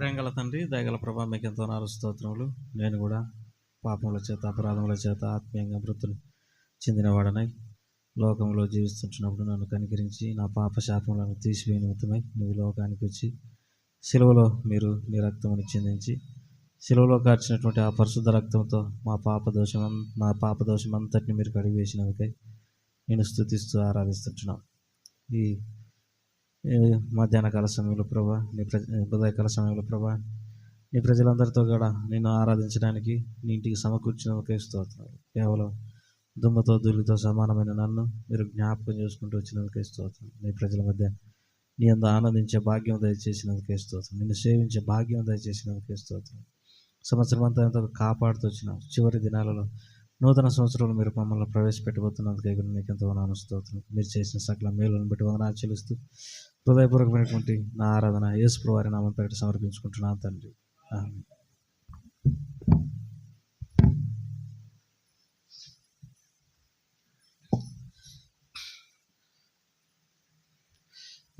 ప్రేమగల తండ్రి, దయగల ప్రభా, మీకు ఎంతో నాలుగు స్తోత్రములు. నేను కూడా పాపముల చేత, అపరాధముల చేత ఆత్మీయంగా మృతులు చెందినవాడనై లోకంలో జీవిస్తుంటున్నప్పుడు నన్ను కనికరించి నా పాప శాపములను తీసివేయ నిమిత్తమై నువ్వు లోకానికి వచ్చి సిలువలో మీరు మీ రక్తమును చిందించి సిలువలో కార్చినటువంటి ఆ పరిశుద్ధ రక్తంతో నా పాప దోషం అంతటిని మీరు కడిగివేసినందుకై నేను స్తుతిస్తూ ఆరాధిస్తుంటున్నాను. ఈ మధ్యాహ్న కాల సమయంలో ప్రభా, ఉదయకాల సమయంలో ప్రభా, నీ ప్రజలందరితో కూడా నిన్ను ఆరాధించడానికి నీ ఇంటికి సమకూర్చినందుకే స్తోత్రాలు. కేవలం దుమ్మతో ధూళితో సమానమైన నన్ను మీరు జ్ఞాపకం చేసుకుంటూ వచ్చినందుకే స్తోత్రం. నీ ప్రజల మధ్య నీ అందు ఆనందించే భాగ్యం దయచేసినందుకే స్తోత్రం. నిన్ను సేవించే భాగ్యం దయచేసినందుకే స్తోత్రం. సంవత్సరం అంతా ఎంతో కాపాడుతూ వచ్చిన చివరి దినాలలో నూతన సంవత్సరంలో మీరు మమ్మల్ని ప్రవేశపెట్టబోతున్నందుకే కూడా నీకు ఎంతో వందనాలు స్తోత్రం. మీరు చేసిన సకల మేలులను బట్టి వందనాలు చెల్లిస్తూ హృదయపూర్వకమైనటువంటి నా ఆరాధన యేసు ప్రభువు వారి నామం పేరిట సమర్పించుకుంటున్నాను తండ్రి. ఆమేన్.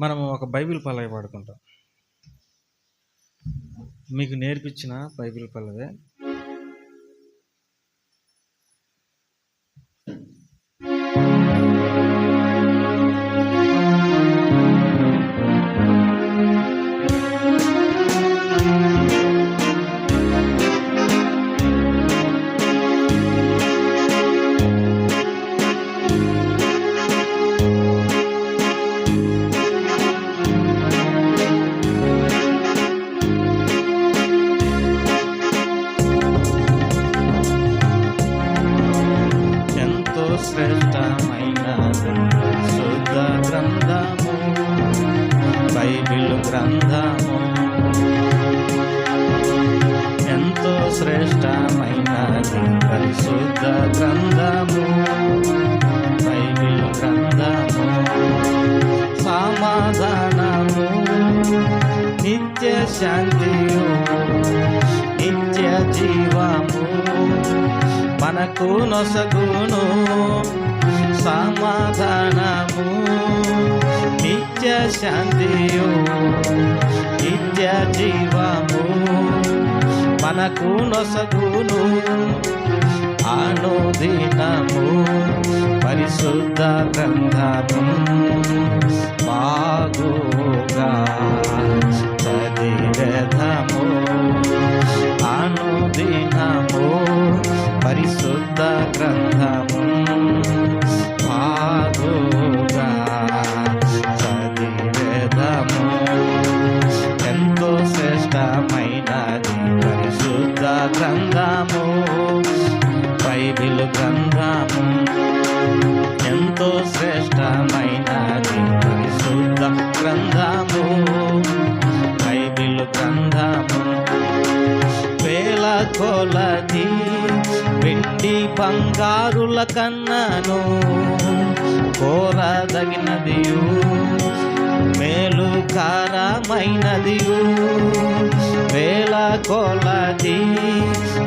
మనము ఒక బైబిల్ పల్లవి పాడుకుంటాం. మీకు నేర్పించిన బైబిల్ పల్లవే. శ్రేష్టమైన శుద్ధ గ్రంథము బైబిల్ గ్రంథము, ఎంతో శ్రేష్టమైనది పరిశుద్ధ గ్రంథము బైబిల్ గ్రంథము. సమాధానము, నిత్య శాంతియు, నిత్య జీవము మనకు నొసగును. సమాధానము, నిత్య శాంతియు, నిత్య జీవము మనకు నొసగును. అనుదినము పరిశుద్ధ గ్రంథము బాగుగా చదివేదము. అనుదినము పరిశుద్ధ గ్రంథము బాగుగా చదివేదము. ఎంతో శ్రేష్టమైనది పరిశుద్ధ గ్రంథము బైబిల్ గ్రంథము, ఎంతో శ్రేష్టమైనది పరిశుద్ధ గ్రంథము బైబిల్ గ్రంథము. వేల కొలది వెండి బంగారుల కన్నను కోరదగినదియు, మేలుకారమైనదియు. వేల కొలది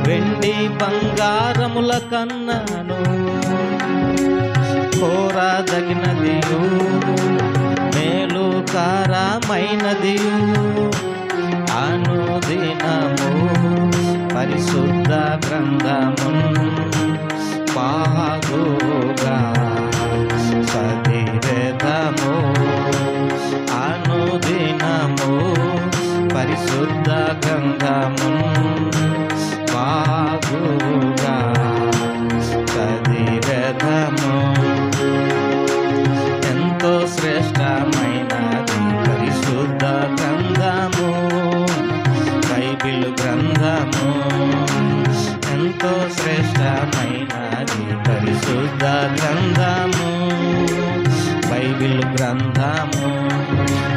వెండి బంగారముల కన్నను కోరదగినదియు, మేలుకారమైనదియు. అనుదినము పరిశుద్ధ గ్రంథము బాగుగా చదివేదము. అనుదినము పరిశుద్ధ గ్రంథము బాగుగా చదివేదము. ఎంతో శ్రేష్టమైనది పరిశుద్ధ గ్రంథము బైబిల్ గ్రంథము, ఎంతో శ్రేష్టమైనది పరిశుద్ధ గ్రంథము బైబిల్ గ్రంథము.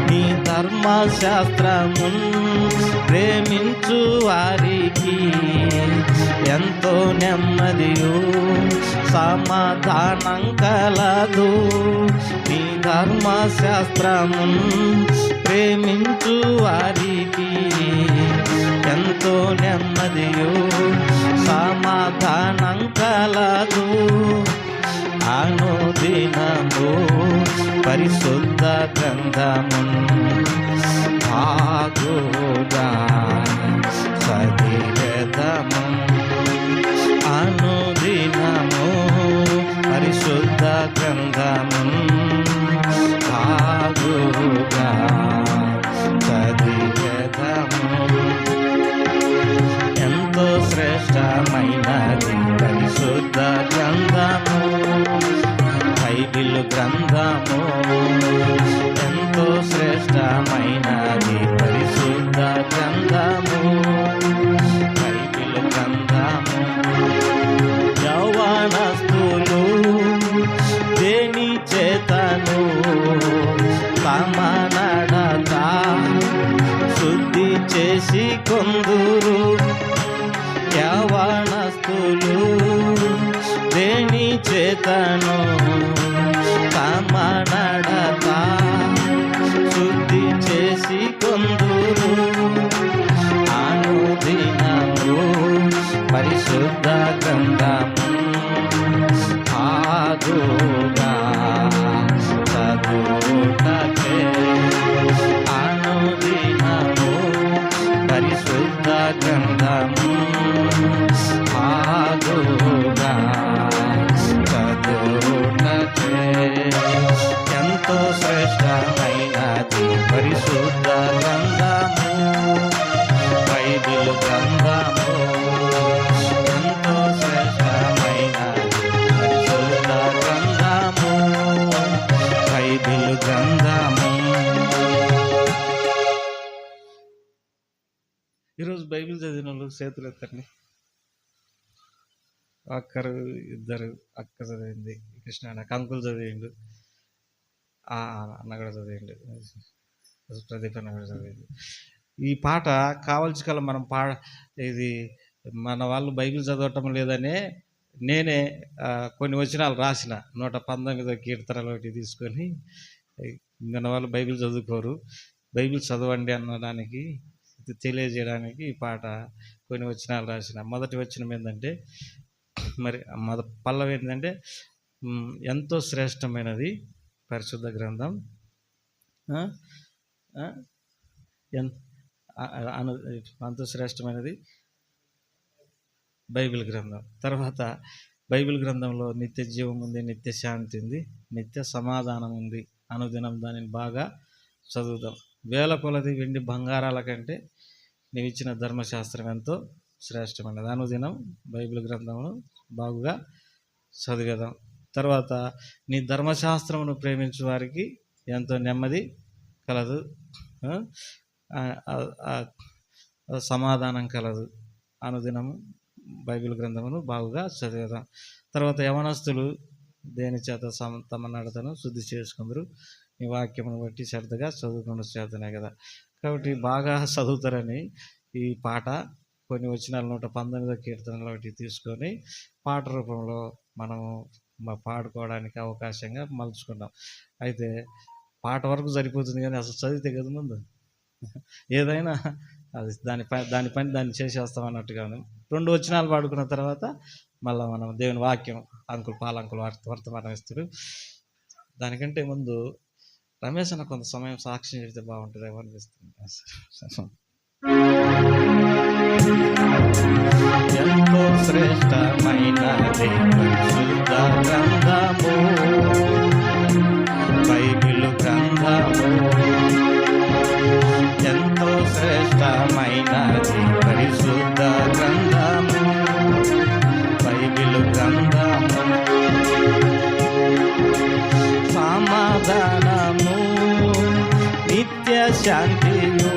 నీ ధర్మశాస్త్రము ప్రేమించు వారికి ఎంతో నెమ్మదియు సమాధానం కలదు. నీ ధర్మశాస్త్రము ప్రేమించు వారికి ఎంతో నెమ్మదియు సమాధానం కలదు. అనుదినము పరిశుద్ధ గ్రంథము బాగుగా శ్రేష్టమైనది పరిశుద్ధ గ్రంథము, బైబిల్ గ్రంథము. ఎంతో శ్రేష్టమైనది పరిశుద్ధ గ్రంథము, బైబిల్ గ్రంథము. యవ్వనస్తులు దేని చేతను తమ నడత శుద్ధి చేసి కొందురు. యవ్వనస్తులు దేని చేతను తమ నడత శుద్ధి చేసి కొందురు. అనుదినము పరిశుద్ధ గ్రంథము ఆగుగా చదువుటకే. అనుదినము పరిశుద్ధ గ్రంథము ఆగుగా చదువుటకే. ఎంతో శ్రేష్టమైనది పరిశుద్ధ గ్రంథము, బైబిల్ గ్రంథము. ఎంతో శ్రేష్టమైనది పరిశుద్ధ గ్రంథము, బైబిల్ గ్రంథము. ఈరోజు బైబిల్ చదివిన వాళ్ళు చేతులు ఎత్తండి. ఒక్కరు ఇద్దరు, అక్క చదివింది, కృష్ణ అన్న కంకులు చదివిండు, అన్న కూడా చదివిండు, ప్రదీప్ అన్న కూడా చదివిండు. ఈ పాట కావాల్సి కల మనం ఇది మన వాళ్ళు బైబిల్ చదవటం లేదనే నేనే కొన్ని వచనాలు రాసిన 119 కీర్తనలు ఒకటి తీసుకొని, మన వాళ్ళు బైబిల్ చదువుకోరు, బైబిల్ చదవండి అనడానికి తెలియజేయడానికి ఈ పాట కొన్ని వచనాలు రాసిన. మొదటి వచనం ఏంటంటే, మరి పల్లవి ఏంటంటే, ఎంతో శ్రేష్టమైనది పరిశుద్ధ గ్రంథం, ఎంతో శ్రేష్టమైనది బైబిల్ గ్రంథం. తర్వాత బైబిల్ గ్రంథంలో నిత్య జీవం ఉంది, నిత్య శాంతి ఉంది, నిత్య సమాధానం ఉంది. అనుదినం దానిని బాగా చదువుదాం. వేల కొలది వెండి బంగారాల కంటే నీవు ఇచ్చిన ధర్మశాస్త్రం ఎంతో శ్రేష్టమైనది. అనుదినం బైబిల్ గ్రంథమును బాగుగా చదివేదాం. తర్వాత నీ ధర్మశాస్త్రమును ప్రేమించే వారికి ఎంతో నెమ్మది కలదు, సమాధానం కలదు. అనుదినము బైబిల్ గ్రంథమును బాగుగా చదివేదాం. తర్వాత యవనస్తులు దేని చేత తమ నడతను శుద్ధి చేసుకుందరు. ఈ వాక్యమును బట్టి శ్రద్ధగా చదువుకున్న చేతనే కదా. కాబట్టి బాగా చదువుతారని ఈ పాట కొన్ని వచనాలు 119 కీర్తనలు ఒకటి తీసుకొని పాట రూపంలో మనము పాడుకోవడానికి అవకాశంగా మలుచుకున్నాం. అయితే పాట వరకు సరిపోతుంది, కానీ అసలు చదివితే కదా ముందు ఏదైనా అది దాని పని దాన్ని చేసేస్తాం అన్నట్టుగా. 2 వచనాలు పాడుకున్న తర్వాత మళ్ళీ మనం దేవుని వాక్యం పాలంకులు వర్తమానం ఇస్తారు. దానికంటే ముందు రమేష్ అన్న కొంత సమయం సాక్ష్యం చెప్తే బాగుంటుంది అనిపిస్తుంది. ఎంతో శ్రేష్టమైనది పరిశుద్ధ గ్రంథము, బైబిల్ గ్రంథము. ఎంతో శ్రేష్టమైనది పరిశుద్ధ గ్రంథము, బైబిల్ గ్రంథము. సమాధానము నిత్య శాంతియు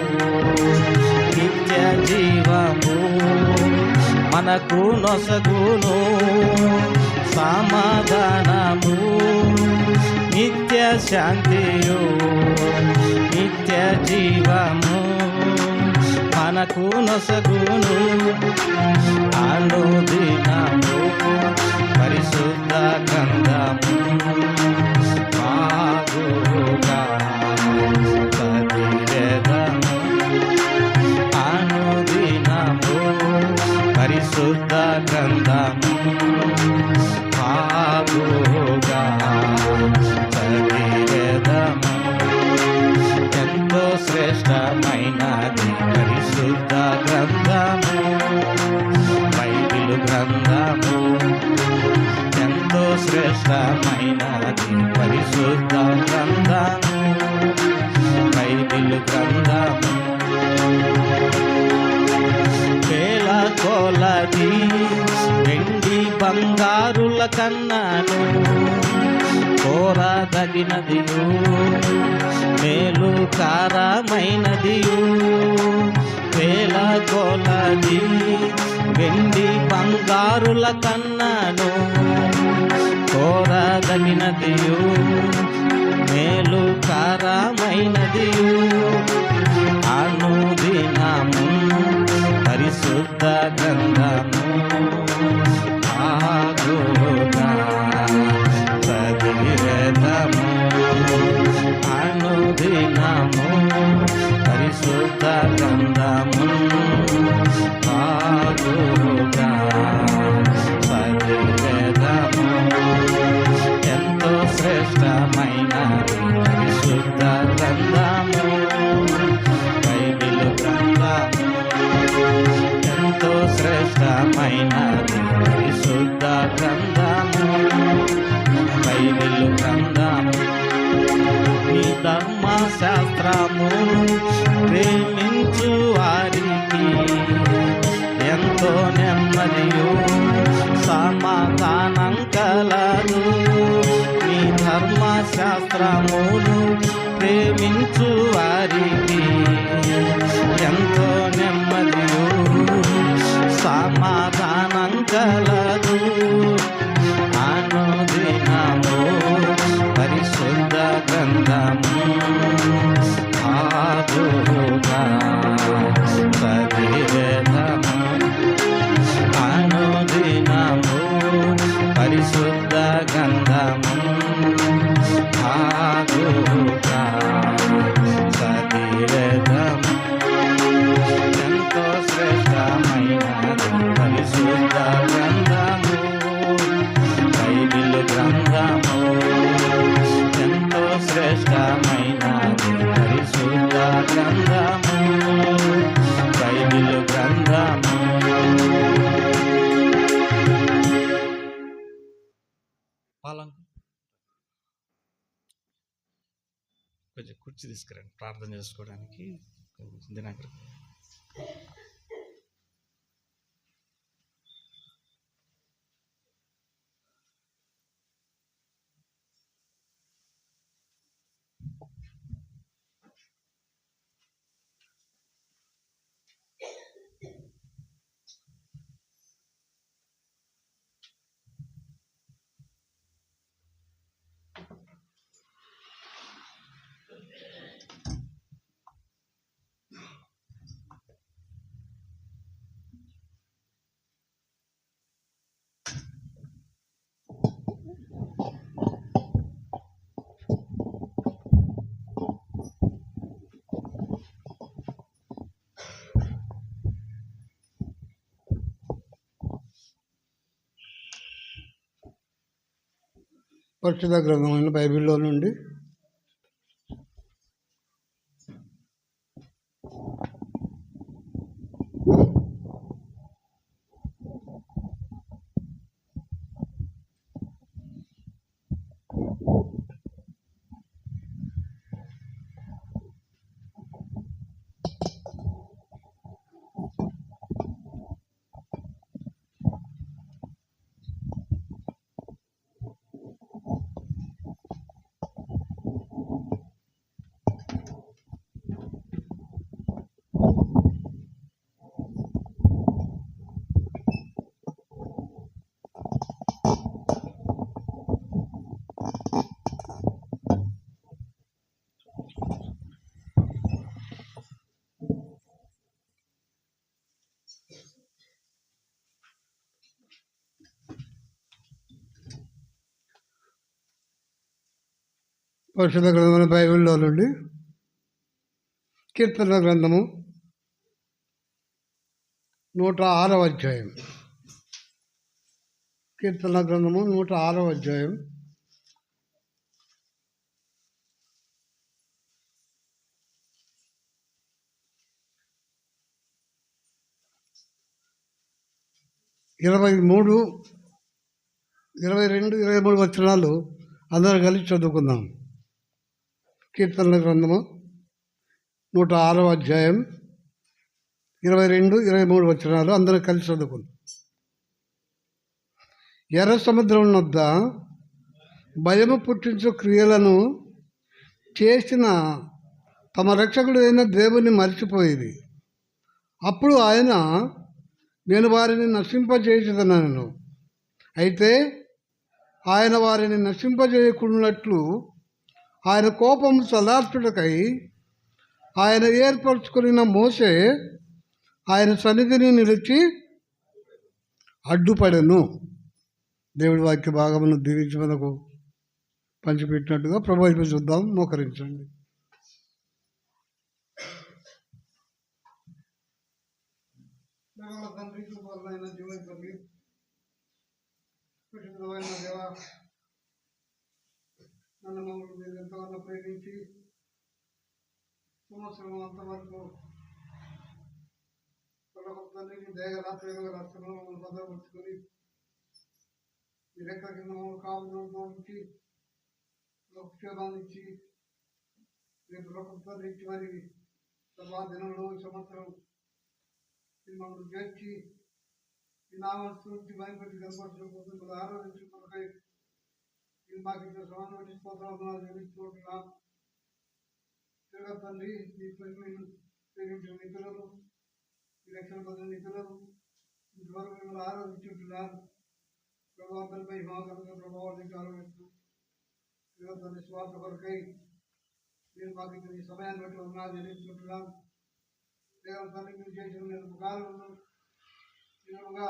నిత్య జీవము మనకు నొసగును. సమాధానము నిత్య శాంతియు నిత్య జీవము మనకు నొసగును. అనుదినము పరిశుద్ధ గ్రంథము బాగుగా చదివేదము. అనుదినము పరిశుద్ధ గ్రంథము బాగుగా చదివేదము. ఎంతో శ్రేష్టమైనది పరిశుద్ధ గ్రంథము, బైబిల్ గ్రంథము. ఎంతో శ్రేష్టమైనది పరిశుద్ధ గ్రంథము, బైబిల్ గ్రంథము. వేల కొలది వెండి బంగారుల కన్నాను కోరదగినదియు మేలు కారమైనదియు వేల కొలది వెండి బంగారుల కన్నాను కోరదగినదియు మేలు కారమైనదియు అనుదినము పరిశుద్ధ గ్రంథము ఆగుగా చదివేదము అనుదినము పరిశుద్ధ గ్రంథము ఆగుగా చదివేదము ఎంతో శ్రేష్టమైనది పరిశుద్ధ గ్రంథము బైబిలు గ్రంథము ఎంతో శ్రేష్టమైనది పరిశుద్ధ గ్రంథము బైబిలు గ్రంథము నీ ధర్మశాస్త్రమును ప్రేమించు వారికి ఎంతో నెమ్మదియు సమాధానం కలదు నీ ధర్మశాస్త్రమును ప్రేమించు వారికి ఎంతో నెమ్మదియు సమాధానం కలదు అనుదినము పరిశుద్ధ గ్రంథము ఆగుగా చదివేదము అనుదినము పరిశుద్ధ గ్రంథము ఆగుగా చదివేదము ఎంతో శ్రేష్టమైనది పరిశుద్ధ గ్రంథము బైబిలు గ్రంథము ఎంతో శ్రేష్టమైనది పరిశుద్ధ గ్రంథము బైబిలు గ్రంథము కొంచెం కుర్చీ తీసుకురండి ప్రార్థన చేసుకోవడానికి దినాకర్ పరిశుద్ధ గ్రంథమైన బైబిల్లో నుండి పరిశుద్ధ గ్రంథమైన బైబిల్లో నుండి కీర్తన గ్రంథము 106వ అధ్యాయం. కీర్తన గ్రంథము 106వ అధ్యాయం. ఇరవై 22, 23 వచనాలు అందరూ కలిసి చదువుకుందాం. కీర్తనల గ్రంథము 106వ అధ్యాయం 22, 23 వచనాలు అందరూ కలిసి చదువుకుందాం. ఎర్ర సముద్రం వద్ద భయము పుట్టించు క్రియలను చేసిన తమ రక్షకుడు అయిన దేవుని మర్చిపోయేది. అప్పుడు ఆయన, నేను వారిని నశింపజేసేదనను. అయితే ఆయన వారిని నశింపజేయకున్నట్లు ఆయన కోపం చల్లార్చుటకై ఆయన ఏర్పరచుకున్న మోషే ఆయన సన్నిధిని నిలిచి అడ్డుపడెను. దేవుడి వాక్య భాగమును దీవించి మనకు పంచిపెట్టినట్టుగా ప్రభావితం చూద్దాం. మోకరించండి. తండ్రి, కృపైన జీవన పరిశుద్ధమైన దేవ, నన్ను మమ్మల్ని మీరు ఎంతవరకు ప్రేమించి సంవత్సరం అంతవరకు తండ్రికి దయగల ప్రేమగా రాష్ట్రంలో మమ్మల్ని భద్రపరుచుకొని మీరు ఎక్కడ కింద మమ్మల్ని కాపుకి క్షేమాన్ని ఇచ్చి రేపు లోకంతో ఇచ్చి మరి సభా దినంలో ఈ సంవత్సరం మమ్మల్ని చేర్చి ఈ నామస్తి భయపెట్టి కనపరచడం కోసం మీరు ఆరాధించుకున్నపై మీరు మాకు ఇక్కడ సమానం పెట్టి స్తోత్రాలు తండ్రి. మీ ప్రజలను ప్రేమించిన నిధులను ఈ రక్షణ పొందిన నిధులను ఇంతవరకు మిమ్మల్ని ఆరాధించుంటున్నారు. ప్రభావంపై మహాగంగా ప్రభావాన్ని ఆరోపిస్తూ తండ్రి స్వార్థ కొరకై మీరు మాకు ఇక్కడ ఈ సమయాన్ని బట్టి ఉన్నారని నిర్ణయించుకుంటున్నాను. తండ్రి మీరు చేసిన నేను ఉపకారములను నిజముగా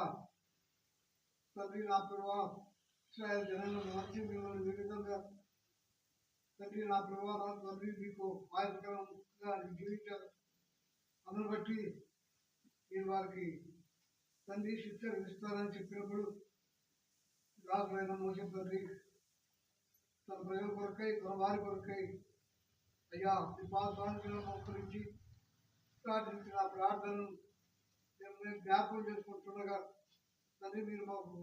తండ్రి నా ప్రభావ జనాలను మార్చి మిమ్మల్ని వివిధంగా తండ్రి నా ప్రభావ తండ్రి మీకు ఆయనకరంగా జీవించారు. అందును బట్టి మీరు వారికి తండ్రి శిక్ష విధిస్తారని చెప్పినప్పుడు రాజులైన మోసే తండ్రి తన ప్రజల కొరకై తన వారి కొరకై అయ్యా మీ పాదాన్ని మోకరించి ప్రార్థించిన ఆ ప్రార్థనను మేము జ్ఞాపకం చేసుకుంటుండగా తండ్రి మీరు మాకు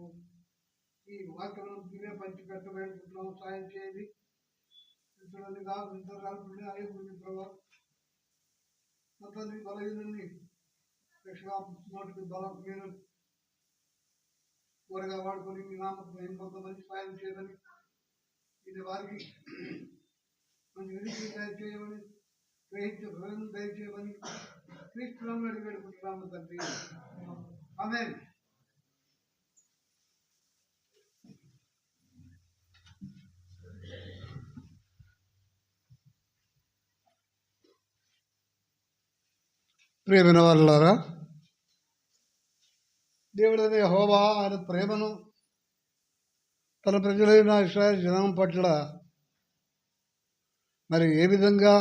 ఈ వాక్యం మీరే పంచి పెట్టబడుతున్నాము. సాయం చేయండి. అయ్యే ప్రభావ తండ్రి బలహీనని నోటికి బలం మీరు త్వరగా వాడుకొని మీ నామం కొంతమంది సాయం చేయమని ఇది వారికి మంచి విధి దయచేయమని గ్రహించే హృదయం దయచేయమని క్రీస్తులను అడిగి పెట్టుకుంటున్నాము తండ్రి. ఆమేన్. ప్రియమైన వాళ్ళారా, దేవుడైన యెహోవా ఆయన ప్రేమను తన ప్రజలైన ఇశ్రాయేలు జనం పట్ల మరి ఏ విధంగా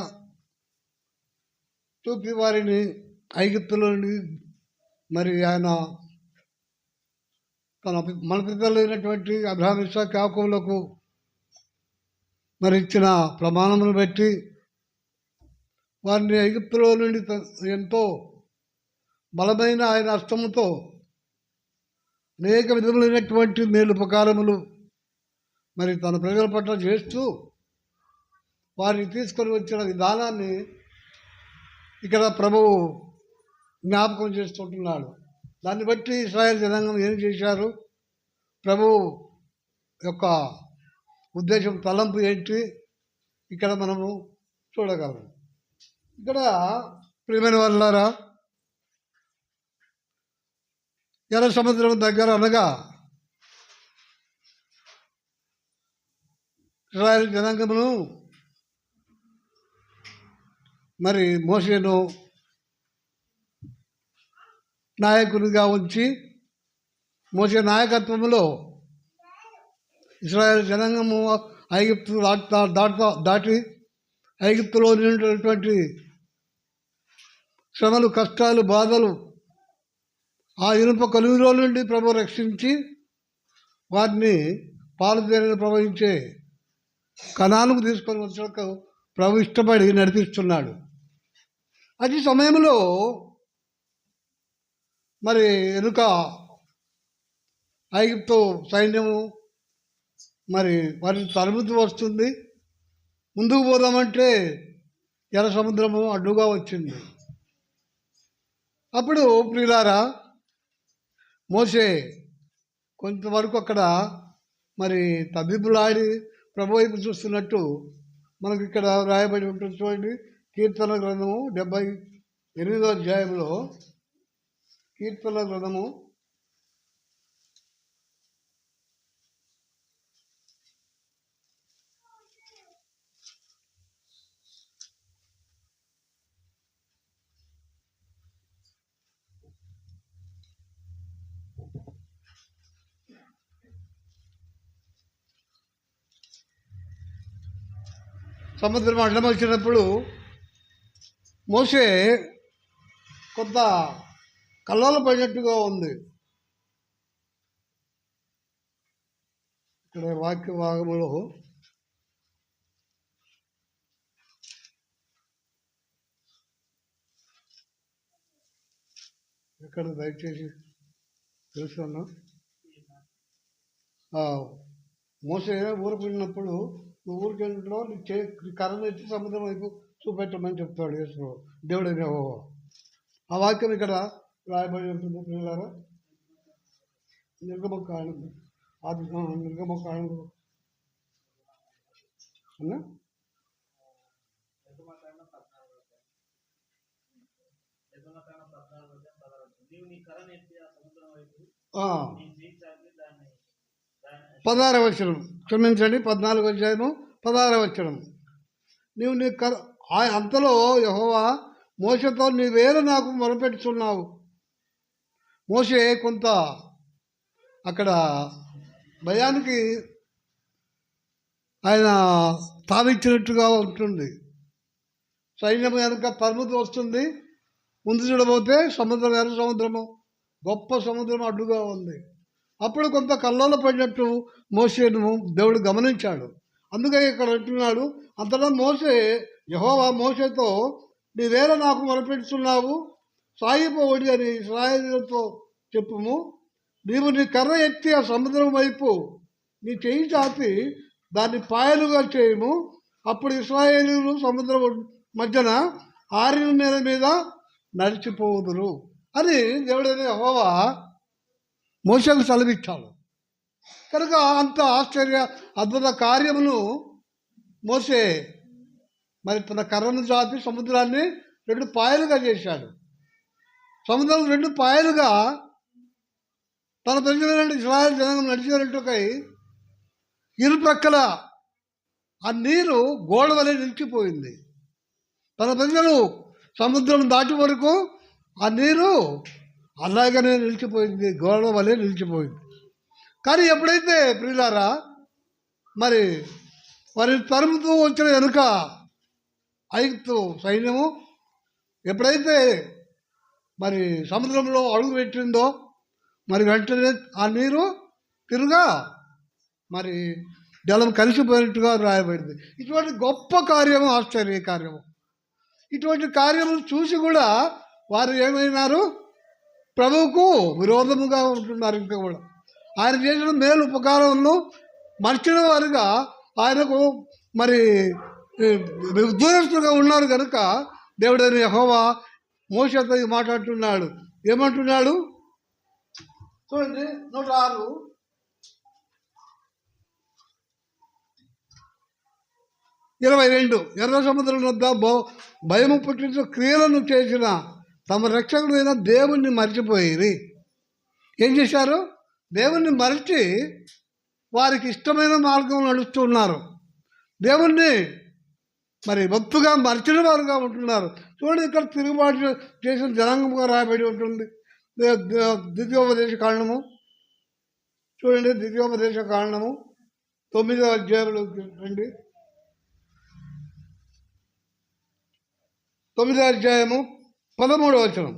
చూపి వారిని ఐగుప్తులో నుండి మరి ఆయన మన పితరులైనటువంటి అబ్రహాము, ఇస్సాకు, యాకోబులకు మరి ఇచ్చిన ప్రమాణమును బట్టి వారిని ఐగుప్తులో నుండి ఎంతో బలమైన ఆయన హస్తముతో అనేక విధములైనటువంటి మేలుపకారములు మరి తన ప్రజల పట్ల చేస్తూ వారిని తీసుకొని వచ్చిన విధానాన్ని ఇక్కడ ప్రభువు జ్ఞాపకం చేస్తుంటున్నాడు. దాన్ని బట్టి ఇశ్రాయేలు జనాంగం ఏం చేశారు, ప్రభువు యొక్క ఉద్దేశం, తలంపు ఏంటి ఇక్కడ మనము చూడగలం. ఇక్కడ ప్రియమైన వాళ్ళారా, ఎర్ర సముద్రం దగ్గర అనగా ఇశ్రాయేలు జనాంగమును మరి మోషేను నాయకునిగా ఉంచి మోషే నాయకత్వంలో ఇశ్రాయేలు జనాంగము ఐగుప్తు దాటి ఐగుప్తులో ఉన్నటువంటి శ్రమలు, కష్టాలు, బాధలు, ఆ ఇనుప కొలువులో నుండి ప్రభు రక్షించి వారిని పాలుదేరిని ప్రవహించే కణాలకు తీసుకొని వచ్చాక ప్రభు ఇష్టపడి నడిపిస్తున్నాడు. అది సమయంలో మరి వెనుక ఐగుప్తు సైన్యము మరి వారిని తరుముతూ వస్తుంది. ముందుకు పోదామంటే ఎర్ర సముద్రము అడ్డుగా వచ్చింది. అప్పుడు ప్రియులారా, మోషే కొంతవరకు అక్కడ మరి తబ్బిబ్బులాడి ప్రభు వైపు చూస్తున్నట్టు మనకు ఇక్కడ రాయబడి ఉంటుంది. చూడండి, కీర్తన గ్రంథము 78వ అధ్యాయంలో, కీర్తన గ్రంథము 78 సముద్రం అడ్డం వచ్చినప్పుడు మోషే కొంత కల్లోల పడినట్టుగా ఉంది. ఇక్కడ వాక్య భాగంలో ఎక్కడ దయచేసి తెలుసుకున్నా, మోసే ఊరికి వెళ్ళినప్పుడు నువ్వు ఊరికి వెళ్ళినప్పుడు నీ కర్రను ఎత్తి సముద్రం వైపు చూపెట్టమని చెప్తాడు యేసు దేవుడు అనే. ఆ వాక్యం ఇక్కడ రాయబడి ఉంటుంది పిల్లలారా. నిర్గమకాండం అన్నా వచనం, క్షమించండి, 14వ అధ్యాయము 16వ వచనం. నీవు నీ అంతలో యెహోవా మోషేతో నీవేళ నాకు మొరపెట్టుచున్నావు. మోషే కొంత అక్కడ భయానికి ఆయన తావిచ్చినట్టుగా ఉంటుంది. సైన్యం కనుక పరిమితి వస్తుంది. ముందు చూడబోతే సముద్రం, ఎర్ర సముద్రము, గొప్ప సముద్రం అడ్డుగా ఉంది. అప్పుడు కొంత కల్లోల పడినట్టు మోషేను దేవుడు గమనించాడు. అందుకే ఇక్కడ అంటున్నాడు, అంతటా యెహోవా మోషేతో నీవేళ నాకు మొరపెట్టుచున్నావు, సాగిపోవడి అని ఇశ్రాయేలుతో చెప్పుము. నీవు నీ కర్ర ఎత్తి ఆ సముద్రం వైపు నీ చెయ్యి చాపి దాన్ని పాయలుగా చేయము. అప్పుడు ఇశ్రాయేలీయులు సముద్రం మధ్యన ఆరిన నేల మీద నడిచిపోదురు అని దేవుడైన యెహోవా మోషేకు సెలవిచ్చాడు. కనుక అంత ఆశ్చర్య అద్భుత కార్యమును మోషే మరి తన కర్రను చాపి సముద్రాన్ని 2 పాయలుగా చేశాడు. సముద్రం 2 పాయలుగా తన ప్రజలైన ఇశ్రాయేలు జనాంగం నడిచేటట్టుకై ఇరు ప్రక్కల ఆ నీరు గోడ వలె నిలిచిపోయింది. తన ప్రజలు సముద్రం దాటి వరకు ఆ నీరు అలాగనే నిలిచిపోయింది, గోడ వలె నిలిచిపోయింది. కానీ ఎప్పుడైతే ప్రియులారా మరి తరుముతూ వచ్చిన వెనుక ఐగుప్తు సైన్యము ఎప్పుడైతే మరి సముద్రంలో అడుగు పెట్టిందో మరి వెంటనే ఆ నీరు తిరుగా మరి జలం కలిసిపోయినట్టుగా రాయబడింది. ఇటువంటి గొప్ప కార్యము, ఆశ్చర్య కార్యము. ఇటువంటి కార్యములు చూసి కూడా వారు ఏమైనారు? ప్రభువుకు విరోధముగా ఉంటున్నారు. ఇంకా కూడా ఆయన చేసిన మేలు ఉపకారములను మర్చిన వారుగా ఆయనకు మరి దూరస్తులుగా ఉన్నారు. కనుక దేవుడైన యెహోవా మోషేతో మాట్లాడుతున్నాడు. ఏమంటున్నాడు చూడండి, 106 22. ఎర్ర సముద్రం వద్ద భయము పుట్టించు క్రియలను చేసిన తమ రక్షకుడైన దేవుణ్ణి మర్చిపోయి ఏం చేశారు? దేవుణ్ణి మరచి వారికి ఇష్టమైన మార్గం నడుస్తున్నారు. దేవుణ్ణి మరి భక్తుగా మర్చిన వారుగా ఉంటున్నారు. చూడండి, ఇక్కడ తిరుగుబాటు చేసిన జనాంగంగా రాయబడి ఉంటుంది. ద్వితీయోపదేశ కాండము చూడండి, ద్వితీయోపదేశ కాండము 9వ అధ్యాయంలో రండి. 9వ అధ్యాయము 13వ వచనం.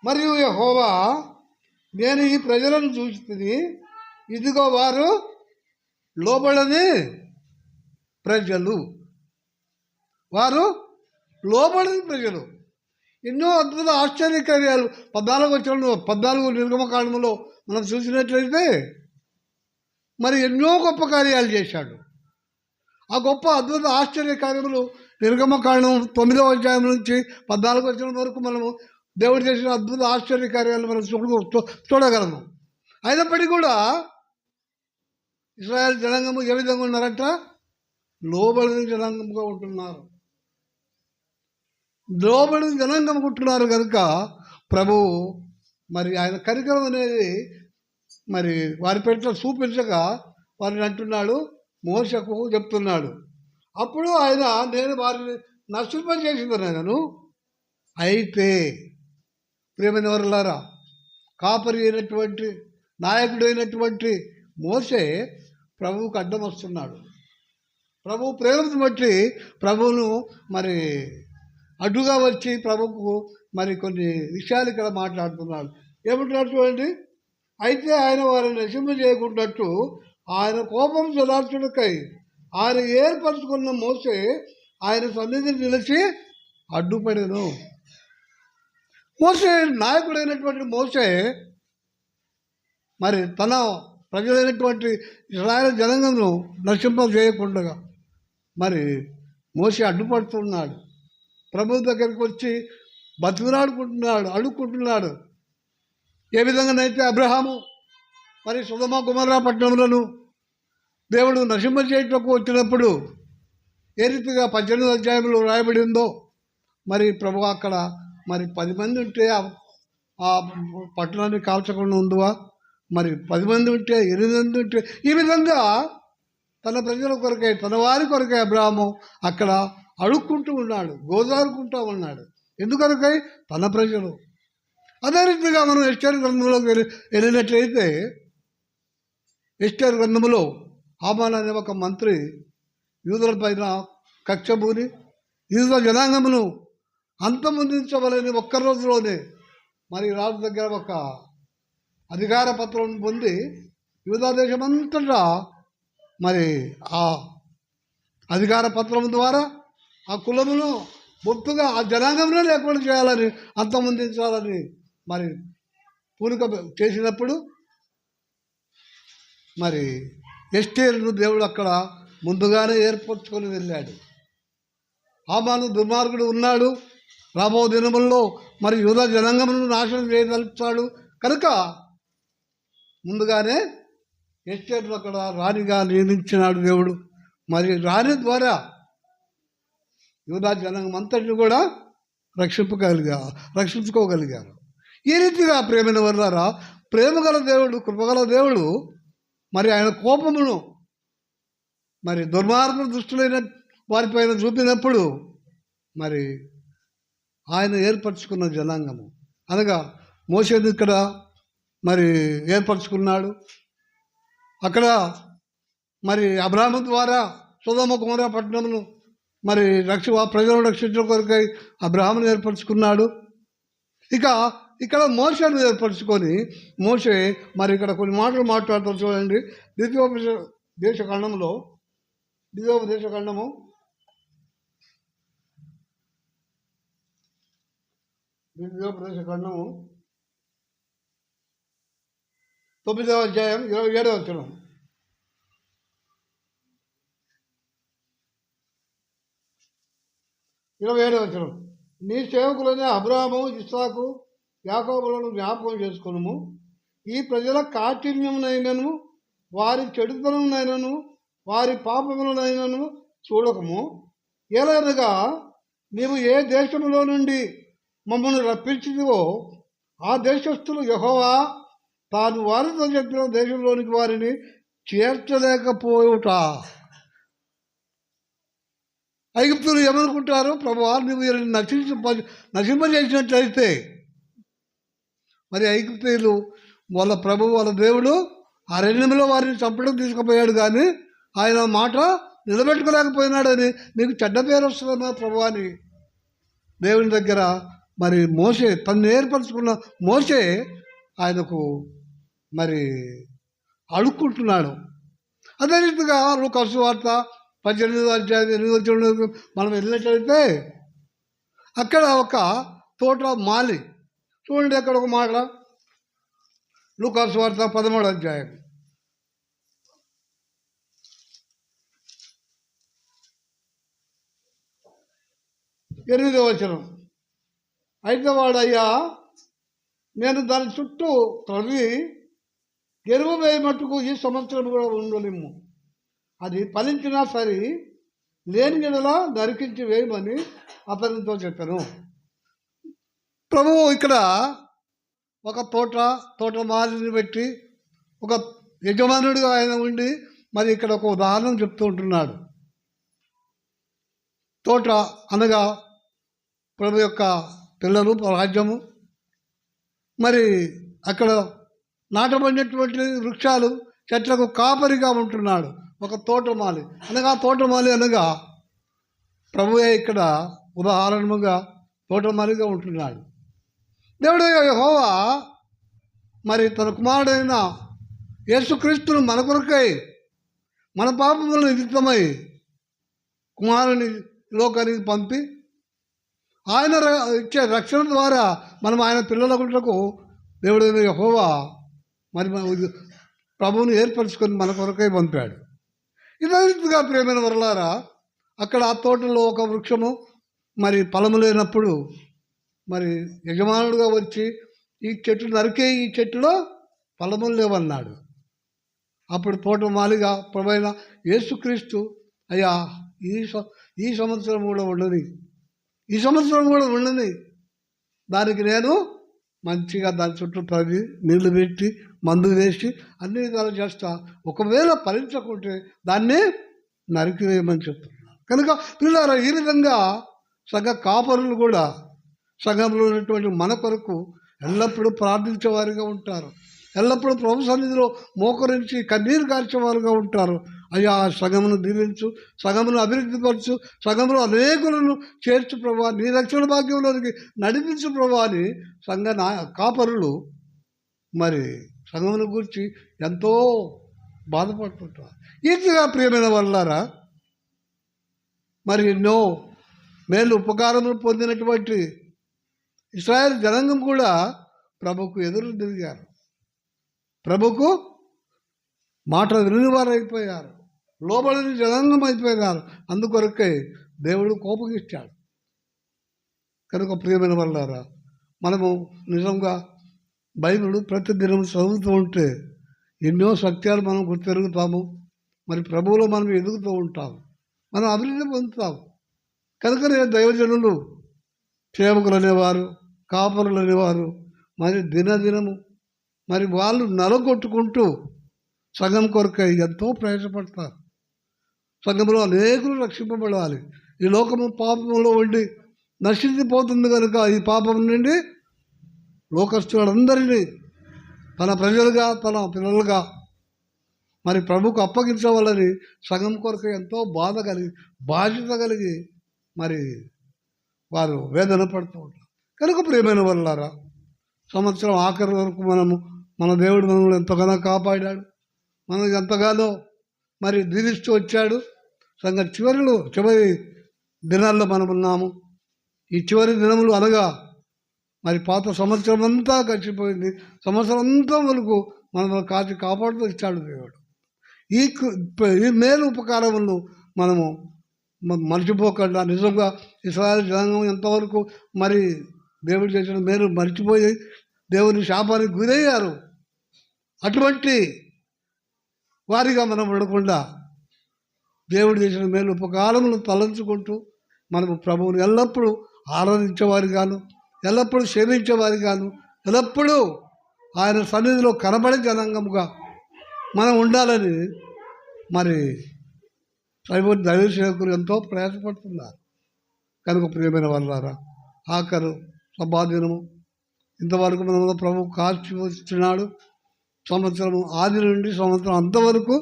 మరియు యెహోవా నేను ఈ ప్రజలను చూసి ఇదిగో వారు లోబడని ప్రజలు, వారు లోబడని ప్రజలు. ఎన్నో అద్భుత ఆశ్చర్యకార్యాలు 14 నిర్గమకాండములో మనం చూసినట్లయితే మరి ఎన్నో గొప్ప కార్యాలు చేశాడు. ఆ గొప్ప అద్భుత ఆశ్చర్య కార్యములు నిర్గమకాండం 9వ అధ్యాయం నుంచి 14వ వచనం వరకు మనము దేవుడు చేసిన అద్భుత ఆశ్చర్య కార్యాలు మనం చూడగలము. అయినప్పటికీ కూడా ఇశ్రాయేల్ జనాంగము ఏ విధంగా ఉన్నారంట? లోబడిన జనాంగముగా ఉంటున్నారు. లోబడిన జనాంగం ఉంటున్నారు కనుక ప్రభు మరి ఆయన కరికరం అనేది మరి వారి పెట్ల చూపించగా వారిని అంటున్నాడు, మోషకు చెప్తున్నాడు. అప్పుడు ఆయన నేను వారిని నశింపజేసిందను. అయితే ప్రేమైన వారులారా, కాపరి అయినటువంటి నాయకుడు అయినటువంటి మోషే ప్రభువుకు అడ్డం వస్తున్నాడు. ప్రభు ప్రేమను బట్టి ప్రభువును మరి అడ్డుగా వచ్చి ప్రభువుకు మరి కొన్ని విషయాలు ఇక్కడ మాట్లాడుతున్నాడు. ఏమంటున్నాడు చూడండి. అయితే ఆయన వారిని నశింపజేయకున్నట్టు ఆయన కోపం చలార్చుడికై ఆయన ఏర్పరచుకున్న మోసే ఆయన సన్నిధిని నిలిచి అడ్డుపడెను. మోసే నాయకుడైనటువంటి మోసే మరి తన ప్రజలైనటువంటి ఇశ్రాయేలు జనాంగమును నశింపజేయకుండా మరి మోసే అడ్డుపడుతున్నాడు. ప్రభు దగ్గరికి వచ్చి బతిమలాడుకుంటున్నాడు, అడుక్కుంటున్నాడు. ఏ విధంగానైతే అబ్రహాము మరి సొదొమ గొమొర్రా పట్టణములను దేవుడు నశింపజేయటకు వచ్చినప్పుడు ఏ రీతిగా 18వ అధ్యాయంలో రాయబడి ఉందో, మరి ప్రభు అక్కడ మరి 10 మంది ఉంటే ఆ పట్టణాన్ని కాల్చకుండా ఉందివా, మరి 10 మంది ఉంటే 8 మంది ఉంటే, ఈ విధంగా తన ప్రజల కొరకై తన వారి కొరకై అబ్రహాము అక్కడ అడుక్కుంటూ ఉన్నాడు, గోజారుకుంటూ ఉన్నాడు. ఎందుకొరకై? తన ప్రజలు. అదే రీతిగా మనం ఎస్టేర్ గ్రంథంలోకి వెళ్ళినట్లయితే ఎస్టేర్ గ్రంథంలో హామాన్ అనే ఒక మంత్రి యూదుల పైన కక్షబూని యూదుల జనాంగమును అంతమొందించవలని ఒక్క రోజులోనే మరి రాజు దగ్గర ఒక అధికార పత్రం పొంది యూదా దేశమంతటా మరి ఆ అధికార పత్రం ద్వారా ఆ కులమును బొత్తుగా ఆ జనాంగంలో లేకుండా చేయాలని, అంతమొందించాలని మరి పూనిక చేసినప్పుడు మరి ఎస్టేరును దేవుడు అక్కడ ముందుగానే ఏర్పరచుకొని వెళ్ళాడు. హామాను దుర్మార్గుడు ఉన్నాడు, రాబో దినముల్లో మరి యూదా జనాంగమును నాశనం చేయదలుచాడు కనుక ముందుగానే ఎస్టేరును అక్కడ రాణిగా నియమించినాడు దేవుడు. మరి రాణి ద్వారా యూదా జనాంగం అంతటిని కూడా రక్షించుకోగలిగారు. ఈ రీతిగా ప్రేమైన వర్లారా, ప్రేమగల దేవుడు, కృపగల దేవుడు మరి ఆయన కోపమును మరి దుర్మార్గులు దుష్టులైన వారిపైన చూపినప్పుడు మరి ఆయన ఏర్పరచుకున్న జనాంగము అనగా మోషేను ఇక్కడ మరి ఏర్పరచుకున్నాడు. అక్కడ మరి అబ్రాహాము ద్వారా సొదొమ గొమొర్రా పట్టణమును మరి ప్రజలను రక్షించడం కొరకై అబ్రాహామును ఏర్పరచుకున్నాడు. ఇక ఇక్కడ మోషేను ఏర్పరచుకొని మోషే మరి ఇక్కడ కొన్ని మాటలు మాట్లాడుతారు చూడండి. ద్వితీయోపదేశ ఖండము 9వ అధ్యాయం 27వ వచనం. నీ సేవకులైన అబ్రాహాము, ఇస్సాకు, యాకోబులను జ్ఞాపకం చేసుకొనుము. ఈ ప్రజల కాఠిన్యమునైనను వారి చెడుతనమునైనను వారి పాపములనైనను చూడకము. ఏలైనగా నీవు ఏ దేశములో నుండి మమ్మల్ని రప్పించిదివో ఆ దేశస్థులు యెహోవా తాను వారితో చెప్పిన దేశంలోనికి వారిని చేర్చలేకపోవుట. ఐగుప్తులు ఏమనుకుంటారు? ప్రభువా నువ్వు వీరిని నశింపజేసినట్లయితే మరి ఐగుప్తీయులు వాళ్ళ ప్రభు వాళ్ళ దేవుడు అరణ్యంలో వారిని చంపడం తీసుకుపోయాడు, కానీ ఆయన మాట నిలబెట్టుకోలేకపోయినాడని మీకు చెడ్డ పేరు వస్తుందన్నా ప్రభు అని దేవుని దగ్గర మరి మోషే తను ఏర్పరచుకున్న మోషే ఆయనకు మరి అడుక్కుంటున్నాడు. అదే రీతిగా లూకా సువార్త 18వ అధ్యాయం 8వ మనం వెళ్ళినట్లయితే అక్కడ ఒక తోట మాలి చూడండి. అక్కడ ఒక మాట లూకా సువార్త 13వ అధ్యాయం 8వ వచనం. అయితే వాడయ్యా నేను దాని చుట్టూ త్రవ్వి ఎరువు వేయ మట్టుకు ఈ సంవత్సరం కూడా ఉండలేము, అది ఫలించినా సరే లేని ఎడలా నరికించి వేయమని అతనితో చెప్పాను. ప్రభువు ఇక్కడ ఒక తోటమాలిని పెట్టి ఒక యజమానుడిగా ఆయన ఉండి మరి ఇక్కడ ఒక ఉదాహరణ చెప్తూ ఉంటున్నాడు. తోట అనగా ప్రభు యొక్క పిల్లలు, రాజ్యము. మరి అక్కడ నాటబడినటువంటి వృక్షాలు, చెట్లకు కాపరిగా ఉంటున్నాడు ఒక తోటమాలి. తోటమాలి అనగా ప్రభువే ఇక్కడ ఉదాహరణగా తోటమాలిగా ఉంటున్నాడు. దేవుడు యెహోవా మరి తన కుమారుడైన యేసుక్రీస్తును మన కొరకై మన పాపముల నిమిత్తమై కుమారుని లోకానికి పంపి ఆయన ఇచ్చే రక్షణ ద్వారా మనం ఆయన పిల్లలకు దేవుడు యెహోవా మరి ప్రభువుని ఏర్పరచుకొని మన కొరకై పంపాడు. ఇదే రీతిగా ప్రియమైన వరలారా, అక్కడ ఆ తోటలో ఒక వృక్షము మరి ఫలము లేనప్పుడు మరి యజమానుడుగా వచ్చి ఈ చెట్టు నరికే, ఈ చెట్టులో ఫలములు లేవన్నాడు. అప్పుడు తోటమాలిగా ప్రభువైన యేసుక్రీస్తు అయ్యా ఈ సంవత్సరం కూడా ఉండని, ఈ సంవత్సరం కూడా ఉండని, దానికి నేను మంచిగా దాని చుట్టూ తవ్వి నీళ్లు పెట్టి మందు వేసి అన్ని విధాలు చేస్తా, ఒకవేళ ఫలించకుంటే దాన్ని నరికివేయమని చెప్తున్నాను. కనుక పిల్లలారా, ఈ విధంగా సంఘ కాపరులు కూడా సంఘంలో ఉన్నటువంటి మన కొరకు ఎల్లప్పుడూ ప్రార్థించేవారుగా ఉంటారు. ఎల్లప్పుడూ ప్రభు సన్నిధిలో మోకరించి కన్నీరు కార్చేవారుగా ఉంటారు. అయ్యా సంఘమును దీవించు, సంఘమును అభివృద్ధిపరచు, సంఘంలో అనేకులను చేర్చు ప్రభా, నీ రక్షణ భాగ్యంలోనికి నడిపించు ప్రభా అని సంఘ కాపరులు మరి సంఘమును గురించి ఎంతో బాధపడుతుంటారు. ఈజీగా ప్రియమైన వాళ్ళారా, మరి ఎన్నో మేలు ఉపకారములు పొందినటువంటి ఇశ్రాయేలు జనాంగం కూడా ప్రభుకు ఎదురు తిరిగారు, ప్రభుకు మాట వినివారు అయిపోయారు, లోబడిన జనాంగం అయిపోయారు. అందుకొరకే దేవుడు కోపగిస్తాడు. కనుక ప్రియమైన వాళ్ళారా, మనము నిజంగా బైబిల్ ప్రతిదినం చదువుతూ ఉంటే ఎన్నో సత్యాలు మనం గుర్తెరుగుతాము. మరి ప్రభువులో మనం ఎదుగుతూ ఉంటాము, మనం అభివృద్ధి పొందుతాము. కనుకనే దైవజనులు, సేవకులు అనేవారు, కాపరులు అనేవారు మరి దినదినము మరి వాళ్ళు నలగొట్టుకుంటూ సంఘం కొరకై ఎంతో ప్రయాసపడతారు. సంఘంలో అనేకులు రక్షింపబడాలి. ఈ లోకము పాపంలో ఉండి నశించిపోతుంది కనుక ఈ పాపం నుండి లోకస్తులందరినీ తన ప్రజలుగా, తన పిల్లలుగా మరి ప్రభుకు అప్పగించవాలని సంఘం కొరకు ఎంతో బాధ్యత కలిగి మరి వారు వేదన పడుతూ ఉంటారు. కనుక ప్రియమైన వాళ్ళారా, సంవత్సరం ఆఖరి వరకు మన దేవుడు మనల్ని ఎంతగానో కాపాడాడు, మనం ఎంతగానో మరి దీవిస్తూ వచ్చాడు. సంఘ చివరి దినాల్లో మనం ఉన్నాము. ఈ చివరి దినములు అనగా మరి పాత సంవత్సరం అంతా గడిచిపోయింది, సంవత్సరం అంతా వరకు మనల్ని కాపాడుతూ ఇచ్చాడు దేవుడు. ఈ మేలు ఉపకారములను మనము మర్చిపోకుండా, నిజంగా ఇశ్రాయేలు జనాంగం ఎంతవరకు మరి దేవుడు చేసిన మేలు మర్చిపోయి దేవుని శాపానికి గురయ్యారు. అటువంటి వారిగా మనం ఉండకుండా దేవుడు చేసిన మేలు ఉపకారములను తలంచుకుంటూ మనము ప్రభువుని ఎల్లప్పుడూ ఆరాధించేవారిగాను, ఎల్లప్పుడూ సేవించేవారిగాను, ఎల్లప్పుడూ ఆయన సన్నిధిలో కనబడే జనాంగముగా మనం ఉండాలని మరి దైవ సేవకులు ఎంతో ప్రయాసపడుతున్నారు. కనుక ప్రియమైన వాళ్ళారా, ఆఖరు సభాదినము ఇంతవరకు మనం ప్రభు కాచి వచ్చినాడు. సంవత్సరం ఆది నుండి సంవత్సరం అంతవరకు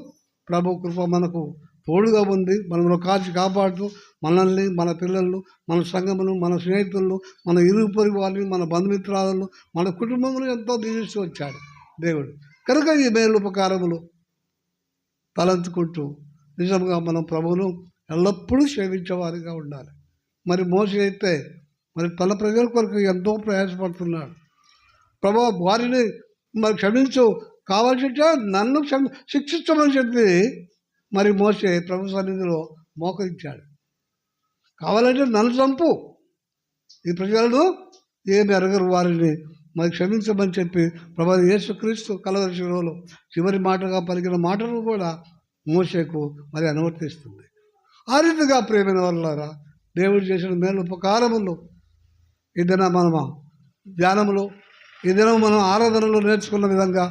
ప్రభు కృప మనకు తోడుగా ఉంది. మనలో కాచి కాపాడుతూ మనల్ని, మన పిల్లలను, మన సంఘమును, మన స్నేహితులను, మన ఇరుగు పొరుగు వారిని, మన బంధుమిత్రాలను, మన కుటుంబమును ఎంతో దీవిస్తూ వచ్చాడు దేవుడు. కనుక ఈ మేలు ఉపకారములు తలంచుకుంటూ నిజంగా మనం ప్రభువును ఎల్లప్పుడూ సేవించేవారిగా ఉండాలి. మరి మోషే అయితే మరి తన ప్రజల కొరకు ఎంతో ప్రయాసపడుతున్నాడు. ప్రభు వారిని మరి క్షమించు, కావాల్సింటే నన్ను శిక్షించమని చెప్పి మరి మోషే ప్రభు సన్నిధిలో మోకరించాడు. కావాలంటే నన్ను చంపు, ఈ ప్రజలను ఏమి ఎరగరు వారిని మరి క్షమించమని చెప్పి ప్రభు యేసుక్రీస్తు కలవరి శిలువలో చివరి మాటగా పలికిన మాటలు కూడా మోషేకు మరి అనువర్తిస్తుంది. ఆ రీతిగా ప్రేమైన వాళ్ళారా, దేవుడు చేసిన మేలు ఉపకారములు ఈ దిన మనము ధ్యానములో, ఈ దినం మనం ఆరాధనలో నేర్చుకున్న విధంగా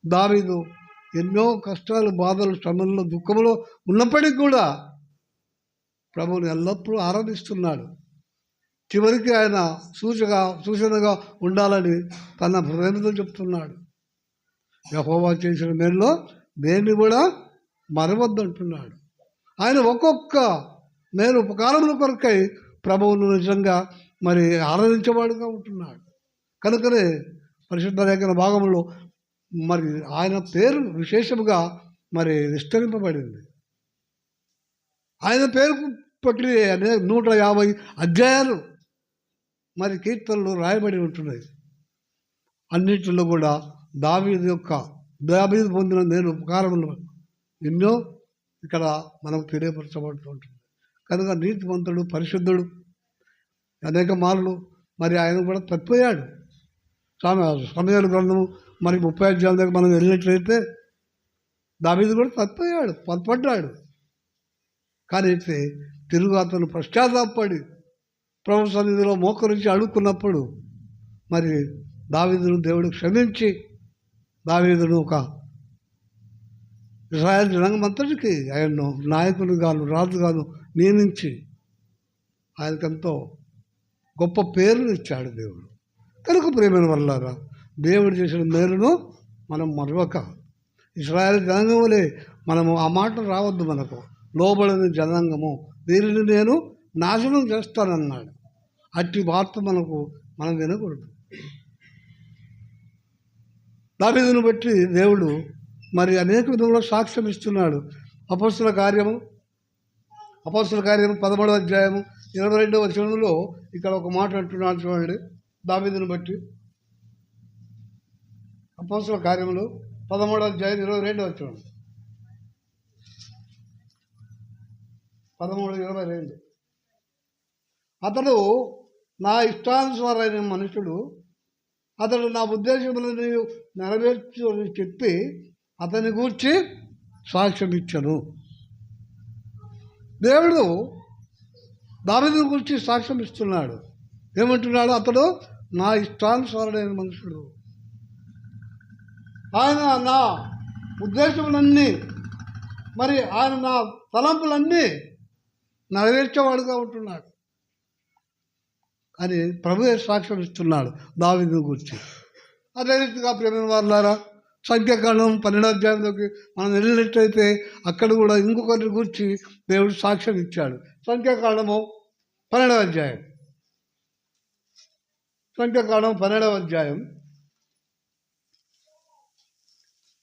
దావీదు ఎన్నో కష్టాలు, బాధలు, శ్రమల్లో, దుఃఖంలో ఉన్నప్పటికీ కూడా ప్రభువుని ఎల్లప్పుడూ ఆరాధిస్తున్నాడు. చివరికి ఆయన సూచనగా ఉండాలని తన హృదయంతో చెప్తున్నాడు. యెహోవా చేసిన మేలులో దేన్ని కూడా మరవద్దంటున్నాడు. ఆయన ఒక్కొక్క మేలు ఉపకారముల కొరకై ప్రభువును నిజంగా మరి ఆరాధించేవాడుగా ఉంటున్నాడు. కనుకనే పరిశుద్ధ లేఖన భాగంలో మరి ఆయన పేరు విశేషముగా మరి విస్తరింపబడింది. ఆయన పేరు పట్టి 150 అధ్యాయాలు మరి కీర్తనలు రాయబడి ఉంటున్నాయి. అన్నింటిలో కూడా దావీదు పొందిన నేను ఉపకారములు ఎన్నో ఇక్కడ మనకు తెలియపరచబడుతుంటుంది. కనుక నీతిమంతుడు, పరిశుద్ధుడు, అనేక మార్లు మరి ఆయన కూడా తప్పిపోయాడు. సమయాల గ్రంథము మరి 30 అధ్యాయం దగ్గర మనం వెళ్ళినట్లయితే దావీదు కూడా తప్పిపోయాడు, పొరపడ్డాడు. కానీ తిరుగు అతను పశ్చాత్తాపడి ప్రభు సన్నిధిలో మోకరించి అడుక్కున్నప్పుడు మరి దావీదును దేవుడు క్షమించి దావీదును ఒక ఇశ్రాయేలు జనాంగం అంతటికి ఆయన్ను నాయకునిగాను, రాజుగాను నియమించి ఆయనకెంతో గొప్ప పేరును ఇచ్చాడు దేవుడు. కనుక ప్రేమైన వల్లారా, దేవుడు చేసిన మేలును మనం మరవక ఇశ్రాయేలు జనాంగం వలె మనము ఆ మాట రావద్దు. మనకు లోబడిన జనాంగము, దీనిని నేను నాశనం చేస్తానన్నాడు. అట్టి వార్త మనం వినకూడదు. దావీదును బట్టి దేవుడు మరి అనేక విధంలో సాక్ష్యం ఇస్తున్నాడు. అపోస్తల కార్యము 13వ అధ్యాయము 22వ వచనంలో ఇక్కడ ఒక మాట అంటున్నాడు చూడండి. దావీదును బట్టి అపోస్తల కార్యములు 13వ అధ్యాయం 22వ వచనం, 13:22. అతడు నా ఇష్టానుసారైన మనుషుడు, అతడు నా ఉద్దేశములను నెరవేర్చు అని చెప్పి అతని గూర్చి సాక్ష్యం ఇచ్చను. దేవుడు దావీదుని గురించి సాక్ష్యం ఇస్తున్నాడు. ఏమంటున్నాడు? అతడు నా ఇష్టానుసారుడైన మనుషుడు, ఆయన నా ఉద్దేశములన్నీ మరి ఆయన నా తలంపులన్నీ నెరవేర్చేవాడుగా ఉంటున్నాడు అని ప్రభువే సాక్ష్యం ఇస్తున్నాడు దావీదుని గురించి. అదే రీతిగా ప్రేమ వారులారా, సంఖ్యాకాండం 12వ అధ్యాయంలోకి మనం వెళ్ళినట్లయితే అక్కడ కూడా ఇంకొకరి గురించి దేవుడు సాక్ష్యం ఇచ్చాడు. సంఖ్యాకాండము 12వ అధ్యాయం, సంఖ్యాకాండం 12వ అధ్యాయం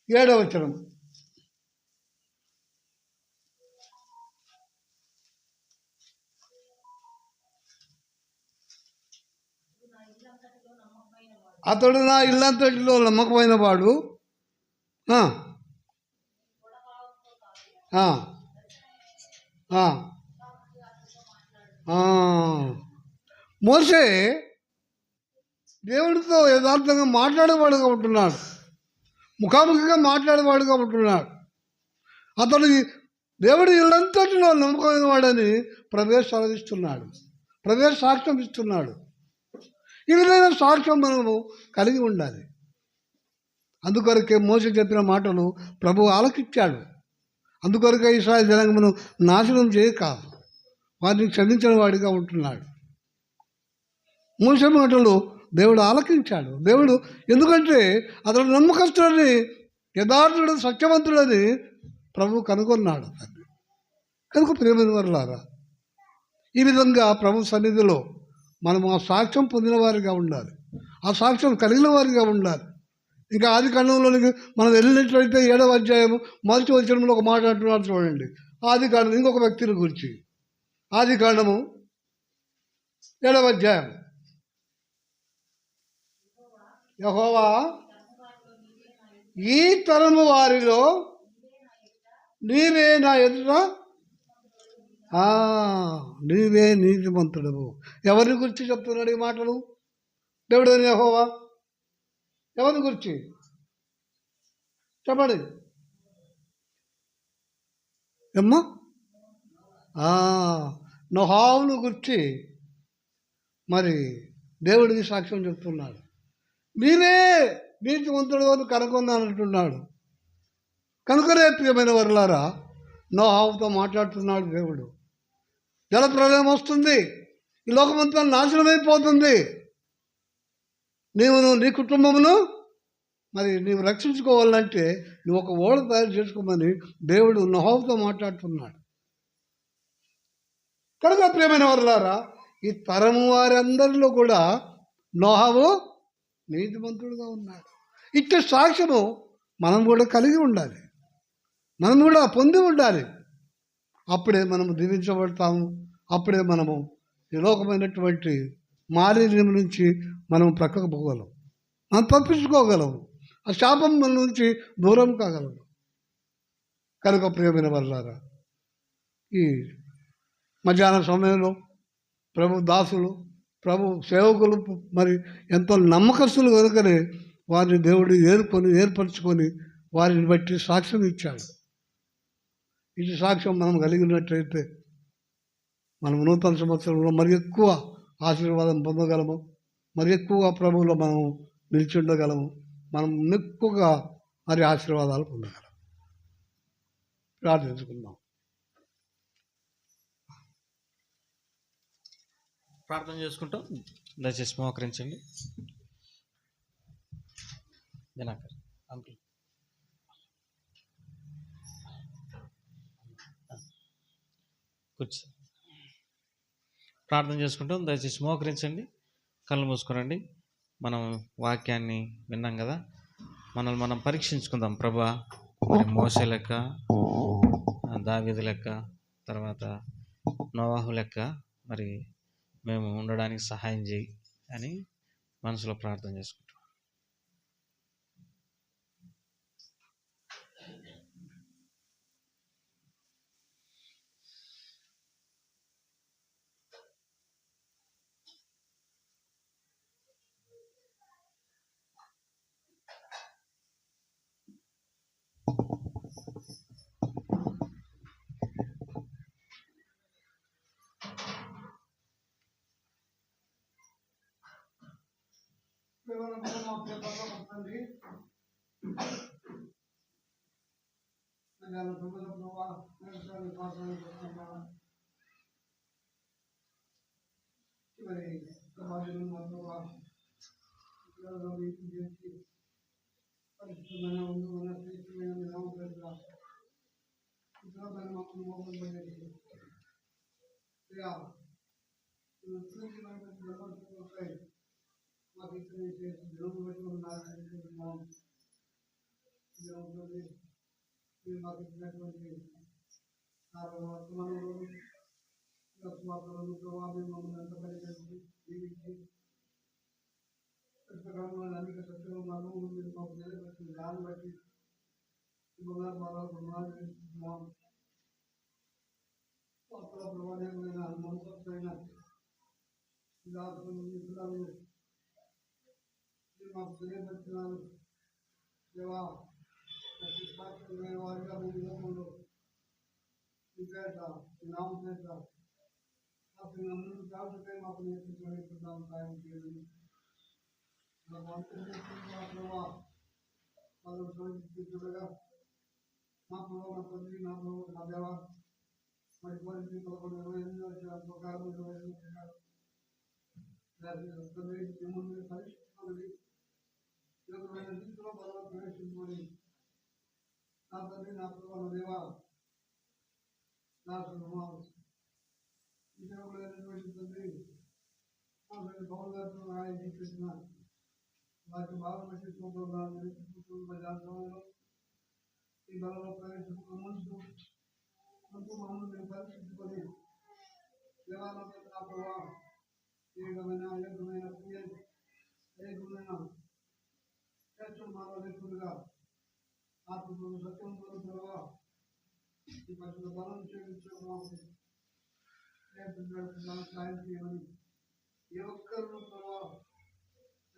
7వ వచనం. అతడు నా ఇల్లంతటిలో నమ్మకమైన వాడు, మోషే దేవుడితో యథార్థంగా మాట్లాడేవాడుగా ఉంటున్నాడు, ముఖాముఖిగా మాట్లాడేవాడుగా ఉంటున్నాడు. అతడు దేవుడి ఇల్లంతటిలో నమ్మకమైన వాడని ప్రవేశాలిస్తున్నాడు, సాక్ష్యం ఇస్తున్నాడు. ఈ విధమైన సాక్ష్యం మనము కలిగి ఉండాలి. అందుకొరకే మోషే చెప్పిన మాటలు ప్రభువు ఆలకించాడు. అందుకొరకే ఇశ్రాయేలు జనాంగమును నాశనం చేయక వారిని క్షమించిన వాడిగా ఉంటున్నాడు. మోషే మాటలు దేవుడు ఆలకించాడు. దేవుడు ఎందుకంటే అతడు నమ్మకస్తుడని, యథార్థుడు, సత్యవంతుడని ప్రభు కనుగొన్నాడు. కనుక ప్రియమైన వారులారా, ఈ విధంగా ప్రభు సన్నిధిలో మనము ఆ సాక్ష్యం పొందిన వారిగా ఉండాలి, ఆ సాక్ష్యం కలిగిన వారిగా ఉండాలి. ఇంకా ఆది కాండంలోనికి మనం వెళ్ళినట్లయితే 7వ అధ్యాయము 1వ వచనంలో ఒక మాట అంటున్నారు చూడండి. ఆది కాండం ఇంకొక వ్యక్తిని గురించి, ఆది కాండము 7వ అధ్యాయం. యెహోవా ఈ తరము వారిలో నీవే నా ఎదుట నీవే నీతిమంతుడవు. ఎవరి గురించి చెప్తున్నాడు ఈ మాటలు? దేవుడు అని యెహోవా ఎవరిని గురించి చెప్పండి ఏమ్మా నోహావును గురించి మరి దేవుడికి సాక్ష్యం చెప్తున్నాడు. మీరే నీతివంతుడు అని కనుగొన్నానంటున్నాడు. కనుకనే ప్రియమైన వారులారా నోహావుతో మాట్లాడుతున్నాడు దేవుడు. జలప్రలయం వస్తుంది, ఈ లోకమంతా నాశనమైపోతుంది, నీ కుటుంబమును మరి నీవు రక్షించుకోవాలంటే నువ్వు ఒక ఓడ తయారు చేసుకోమని దేవుడు నోహావుతో మాట్లాడుతున్నాడు. కనుక ప్రియమైన వారులారా ఈ తరము వారందరిలో కూడా నోహావు నీతిమంతుడుగా ఉన్నాడు. ఇచ్చే సాక్ష్యము మనం కూడా కలిగి ఉండాలి, మనం కూడా పొంది ఉండాలి. అప్పుడే మనము దీవించబడతాము, అప్పుడే మనము ఈ లోకమైనటువంటి మాలిన్యం నుంచి మనం ప్రక్కకు పోగలం, మనం తప్పించుకోగలము, ఆ శాపం మన నుంచి దూరం కాగలము. కనుక ప్రియమైన వారులారా ఈ మధ్యాహ్నం సమయంలో ప్రభు దాసులు, ప్రభు సేవకులు మరి ఎంతో నమ్మకస్తులు కనుకనే వారిని దేవుడు ఏర్పరచుకొని వారిని బట్టి సాక్ష్యం ఇచ్చాడు. ఇది సాక్ష్యం మనం కలిగినట్లయితే మనం నూతన సంవత్సరంలో మరి ఎక్కువ ఆశీర్వాదం పొందగలము, మరి ఎక్కువగా ప్రభువులో మనము నిలిచి ఉండగలము, మనం ఎక్కువగా మరి ఆశీర్వాదాలు పొందగలము. ప్రార్థించుకుందాం. ప్రార్థన చేసుకుంటాం. దయచేసి మోకరించండి. దినాకర్ అంకుల్ కూర్చో. ప్రార్థన చేసుకుంటాం. దయచేసి మోకరించండి, కళ్ళు మూసుకురండి. మనం వాక్యాన్ని విన్నాం కదా, మనల్ని మనం పరీక్షించుకుందాం. ప్రభా, మరి మోసే లెక్క, దావీదు లెక్క, తర్వాత నోవాహు లెక్క మరి మేము ఉండడానికి సహాయం చేయి అని మనసులో ప్రార్థన చేసుకుంటాం.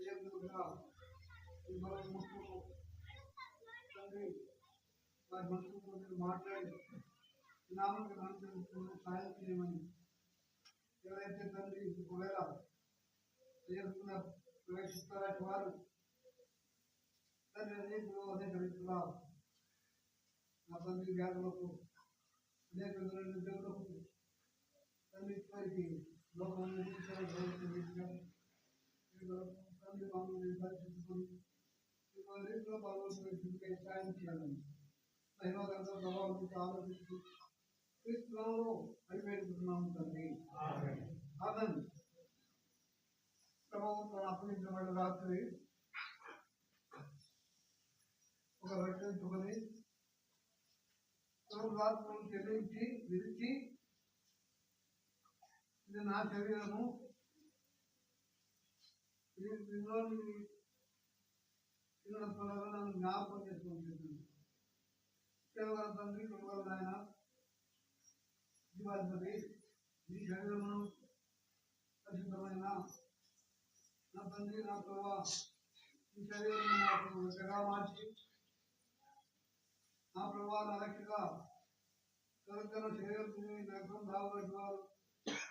ప్రియంగా ఈ మనం ముట్టుకు తండ్రి వారి మనసుతో మీరు మాట్లాడి నామకు నామకు సాయం చేయమని ఎవరైతే తండ్రి ఒకవేళ దేవుకున్న ప్రవేశిస్తారని వారు తండ్రి అనేక రీతిలో నా తండ్రి వ్యాధులకు అనేక విధమైన దేవులకు తండ్రి వారికి లోకంలో తండ్రి మమ్మల్ని పరిశుద్ధుకొని రీతిలో భగవంతుడికి సాయం చేయాలని దైవగంధ ప్రభావం ఆలోచించి క్రీస్తులో అడివేడుకుంటున్నాము తండ్రి ఆమెన్. ప్రభావం అప్పగించబడిన రాత్రి ఒక రక్షించుకొని రాత్రులను చెల్లించి విరిచి ఇది నా శరీరము నన్ను జ్ఞాపకం చేసుకుంటున్నాను కేవలం తండ్రి కేవలం ఆయన జీవాధిపతి ఈ శరీరమును పరిశుద్ధమైన నా తండ్రి నా ప్రభావ ఈ శరీరం నాకు ఒకగా మార్చి నా ప్రభావ నా రక్షగా తరగన శరీరం నగరం రాబట్టి వారు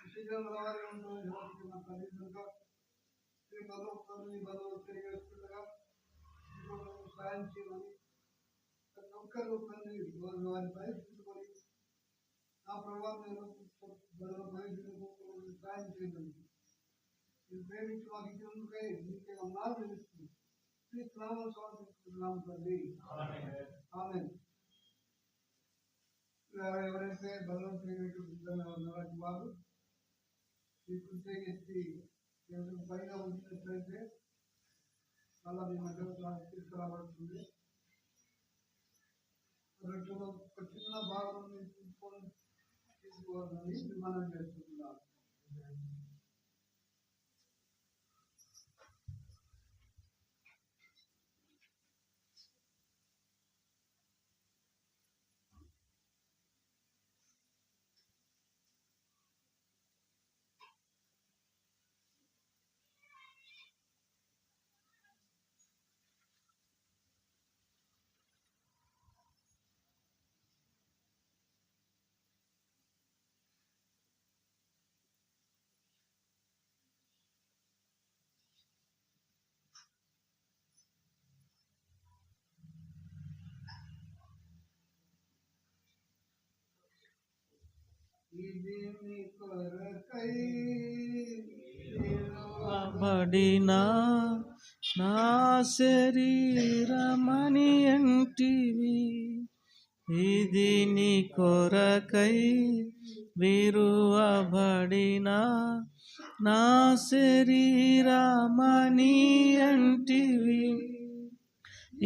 శరీరం రావాలని ఉంటుంది నా తల్లి కనుక ఈ బలవు తెలియజేస్తుండగా సాయం చేయమని ప్రతి ఒక్కరు తండ్రి వారి పరిస్థితుకొని నా ప్రభావం సాయం చేయమని మీరు ప్రేమించి మాకు ఇచ్చినందుకై మీకు నాలుగు తెలుస్తుంది స్వాగతిస్తున్నాము తండ్రి ఆమె ఎవరైతే బలవంతులైనటువంటి వారు ఈ కృతజ్ఞతి పైన ఉంచినట్లయితే మళ్ళా మీ మధ్య తీసుకురాబడుతుంది ఒక చిన్న భాగం తీసుకోవాలని మనం చేస్తున్నాం. బడిన నా శరీరమని అంటివి ఇది నీ కొరకై విరువబడిన నా శరీరమని అంటివి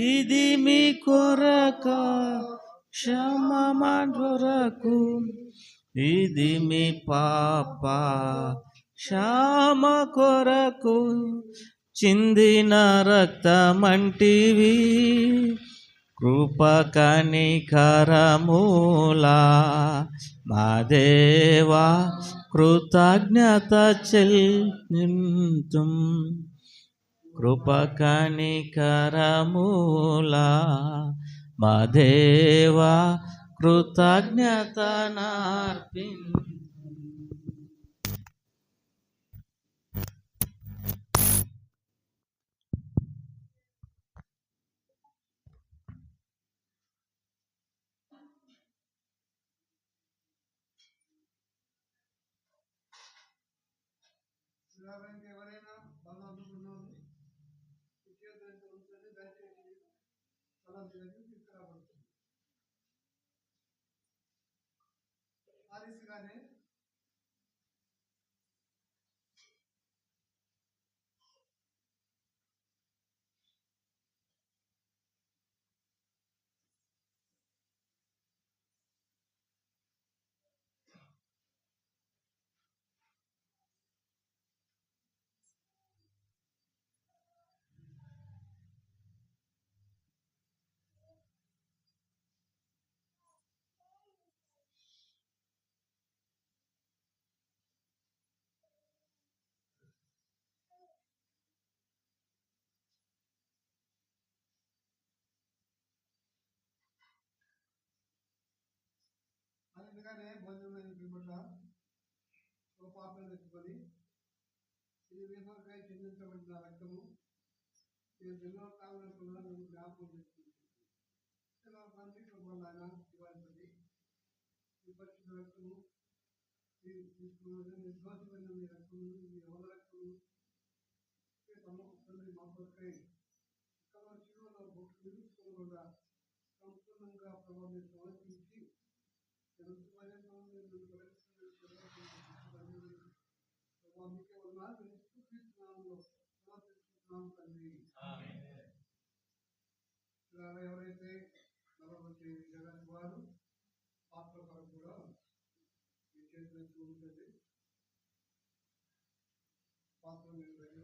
ఇది మీ కొరక క్షమమొరకు ఇది మీ పాప క్షమ కొరకు చిందిన రక్తమంటివి కృప కనికరమూలా మా దేవా కృతజ్ఞత చెల్లింతుం కృప కనికరమూలా మా దేవా కృతజ్ఞత నార్పిన్ ఎవరైనా బలవంతున్నారు దయచేసి తీసుకురాబడుతుంది ఆ రీతిగానే అందుకనే భోజనం పట్ల ఒక పాత్రను తెచ్చుకొని ఇది వేసవకాయ చెందించబడిన రక్తము నేను ఎన్నో కాలంలో నేను జ్ఞాపకం చేసుకుంటాను పంపించడం ఆయన ఇవ్వాలి ఈ పరిస్థితి రక్తము నిర్దోషమైన మీ రక్తము మీ ఎవరి రక్తము తండ్రి మా కొరకై ఇక్కడ శిలువలో నిలుచుకోకుండా సంపూర్ణంగా ప్రభావం సమర్పించి మీకే ఉన్నాను సమర్పించుకున్నాము తండ్రి. ఎవరైతే నలభై జగన్ వారు పాత్ర కొరకు కూడా మీ చేతులు ఉంటుంది పాత్ర మీరు దగ్గర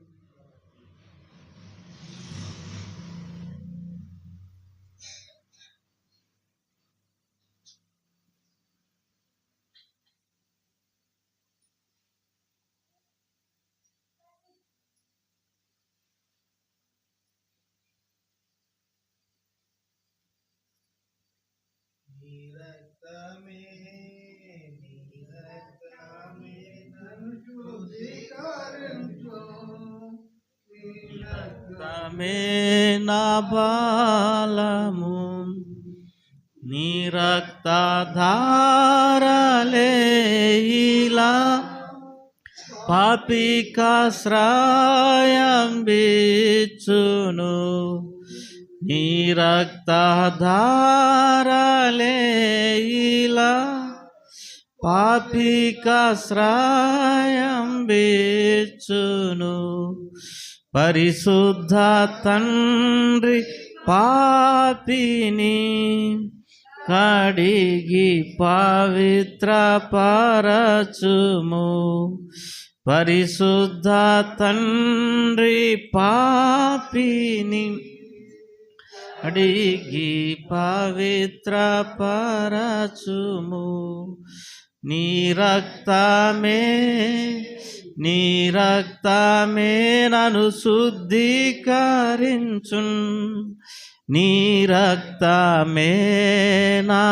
రక్తమే నా బలము నీ రక్తధారలే ఇలా పాపికాశ్రయం బిచ్చును నీ రక్తధారలే ఇలా పాపికాశ్రయం బిచ్చును పరిశుద్ధ తండ్రి పాపిని కడిగి పవిత్ర పరచుము పరిశుద్ధ తండ్రి పాపిని కడిగి పవిత్ర పరచుము నీ రక్తమే నన్ను శుద్ధీకరించున్ నీ రక్తమే నా